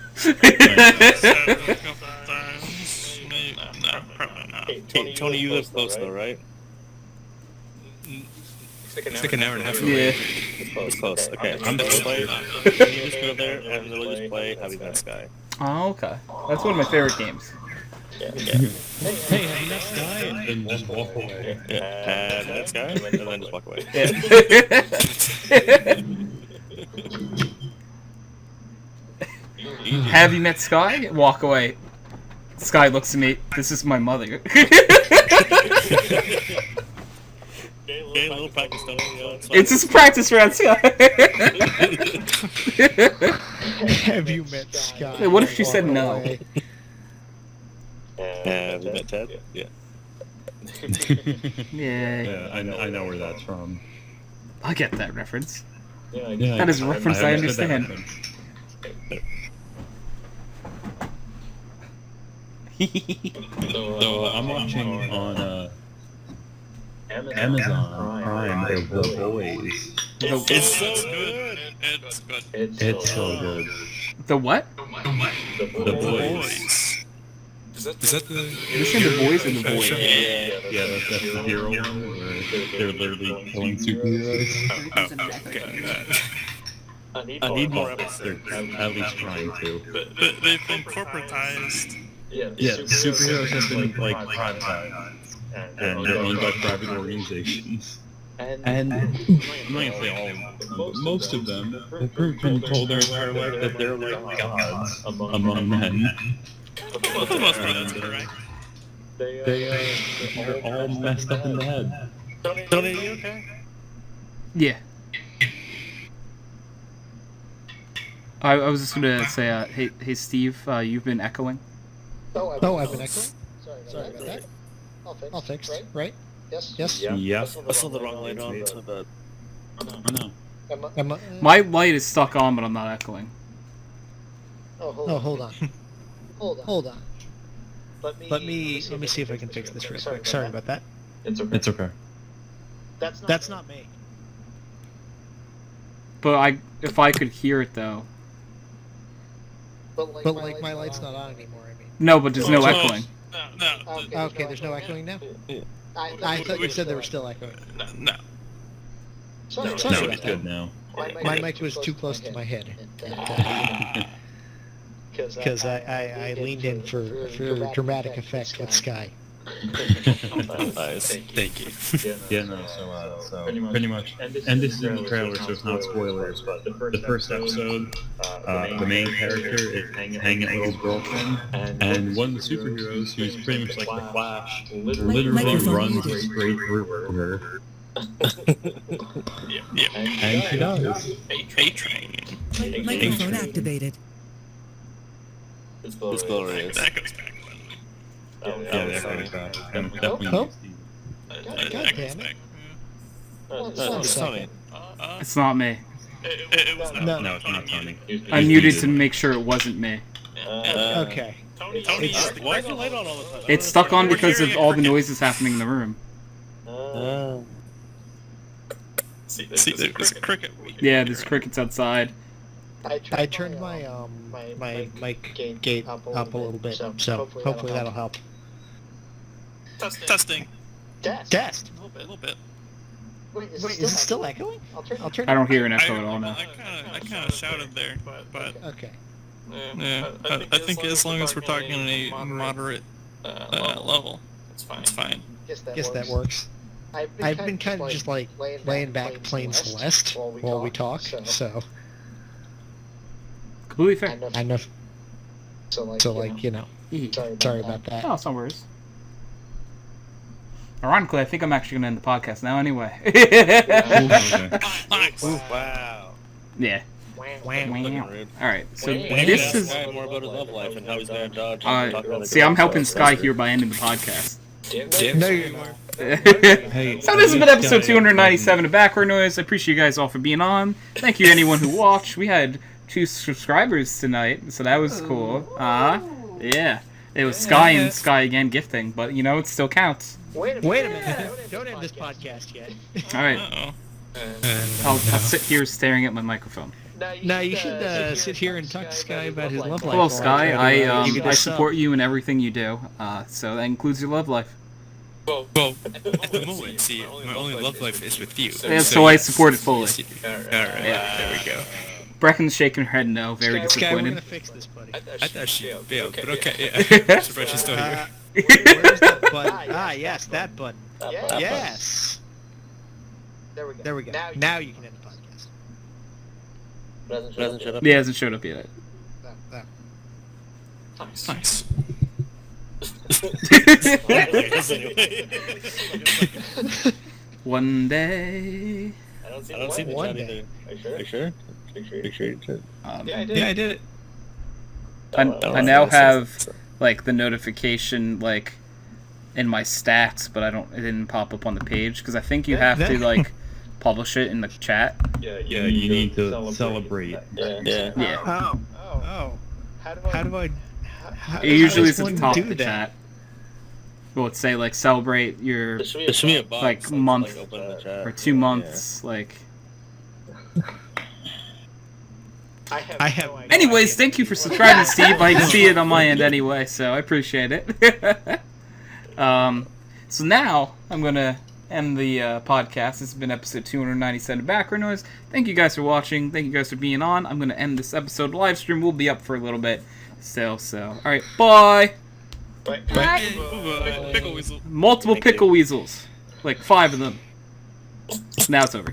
Hey, Tony, you live close though, right? It's like an hour and a half Yeah. away. It's close. Okay, I'm just gonna play. You just go there and literally just play Have You Met Sky. Oh, okay. That's one of my favorite games. Yeah. Hey, have you met Sky? And just walk away. Yeah. And that's Sky, and then just walk away. Have you met Sky? Walk away. Sky looks at me. This is my mother. Okay, a little practice, Tony. It's just a practice round, Sky. Have you met Sky? Hey, what if she said no? Away. Have you met Ted? Yeah. Yeah, Yeah, I know where that's from. I get that reference. Yeah, That is a reference I understood that understand. reference. So I'm watching on Amazon Prime The Boys. It's so good. It's good. It's so good. The what? The Boys. Is that the? You saying the boys or the boys? Yeah, that's the hero one where they're literally killing superheroes. Okay. I need more episodes. They're at least trying to. They've been corporatized. Yeah, superheroes have been like privatized, and they're owned by private organizations. And I'm not gonna say all of them, but most of them have been told their entire life that they're like gods among men. For the most part, that's correct. They're all messed up in the head. Tony, are you okay? Yeah. I was just gonna say, hey Steve, you've been echoing. Oh, I've been echoing? Sorry about that. All fixed, right? Yes? Yeah. I saw the wrong light on, so that... I know. My light is stuck on, but I'm not echoing. Oh, hold on. Hold on. Let me see if I can fix this real quick. Sorry about that. It's okay. That's not me. But if I could hear it though. But like my light's not on anymore, I mean. No, but there's no echoing. No. Okay, there's no echoing now? I thought you said there was still echoing. No. Sorry No, about it's that. good now. My mic was too close to my head. Because I leaned in for dramatic effect with Sky. Nice. Thank you. Yeah, no, so pretty much. And this is in the trailer, so it's not spoilers, but the first episode, the main character is hanging out with his girlfriend, and one of the superheroes, who's pretty much like the Flash, literally runs straight through her. Yeah. And she does. A-Train. Microphone activated. It's glorious. That goes back. Yeah, they're very fast. And definitely Oh. That God goes damn it. back. It's Tony. It's not me. It was No. No, it's not Tony. I muted to make sure it wasn't me. Okay. Tony's the Why is it light on all the time? It's stuck on We're because of hearing a all the cricket. noises happening in the room. See, there's a cricket. Yeah, there's crickets outside. I turned my my mic gate up a little bit, so hopefully that'll help. Testing. Test. A little bit. Wait, is it still echoing? I'll turn. I don't hear an echo at all now. I kind of shouted there, but Okay. yeah, I think as long as we're talking in a moderate level, it's fine. Guess that works. I've been kind of just like laying back playing Celeste while we talk, so Completely fair. I know. So like you know, sorry about that. Oh, it's no worries. Ironically, I think I'm actually gonna end the podcast now anyway. Nice. Wow. Yeah. Looking rude. Alright, so We need to this ask is... Sky more about his love life and how he's gonna dodge. and talk about see, the I'm girl helping stuff. Sky here by ending the podcast. No, you're not. So this has been episode 297 of Background Noise. I appreciate you guys all for being on. Thank you to anyone who watched. We had 2 subscribers tonight, so that was cool. Yeah. It was Sky and Sky again gifting, but you know, it still counts. Wait a minute. Don't end this podcast yet. Alright, Uh-oh. I'll sit here staring at my microphone. No, you should sit here and talk to Sky about his love life. Hello, Sky. I give it a sub. support you in everything you do, so that includes your love life. Well, at the moment, see, my only love life is with you. Yeah, so I support it fully. Yes, you do. Alright, there we go. Brecken's shaking her head no, very Sky, we're gonna disappointed. fix this, buddy. I thought she failed, but okay, yeah. I'm surprised she's still here. Where's that button? Yes, that button. Yes. There we go. Now you can end the podcast. Doesn't shut up. Yeah, it hasn't showed up yet. That. Nice. One day. I don't see the One chat day. either. Are you sure? Make sure you did. Yeah, I did it. I now have like the notification like in my stats, but it didn't pop up on the page because I think you have to like publish it in the chat. Yeah, you need to celebrate. Yeah. Oh. How do I? It usually is at the one top do of the that? chat. Well, it'd say like celebrate your There should be a box like that's, month like, open in the chat. or 2 months like. I have. Anyways, thank you for subscribing, Steve. I see it on my end anyway, so I appreciate it. So now I'm gonna end the podcast. This has been episode 297 of Background Noise. Thank you guys for watching. Thank you guys for being on. I'm gonna end this episode. The live stream will be up for a little bit still. So, all right, bye. Pickle weasel. Multiple pickle weasels, like 5 of them. Now it's over.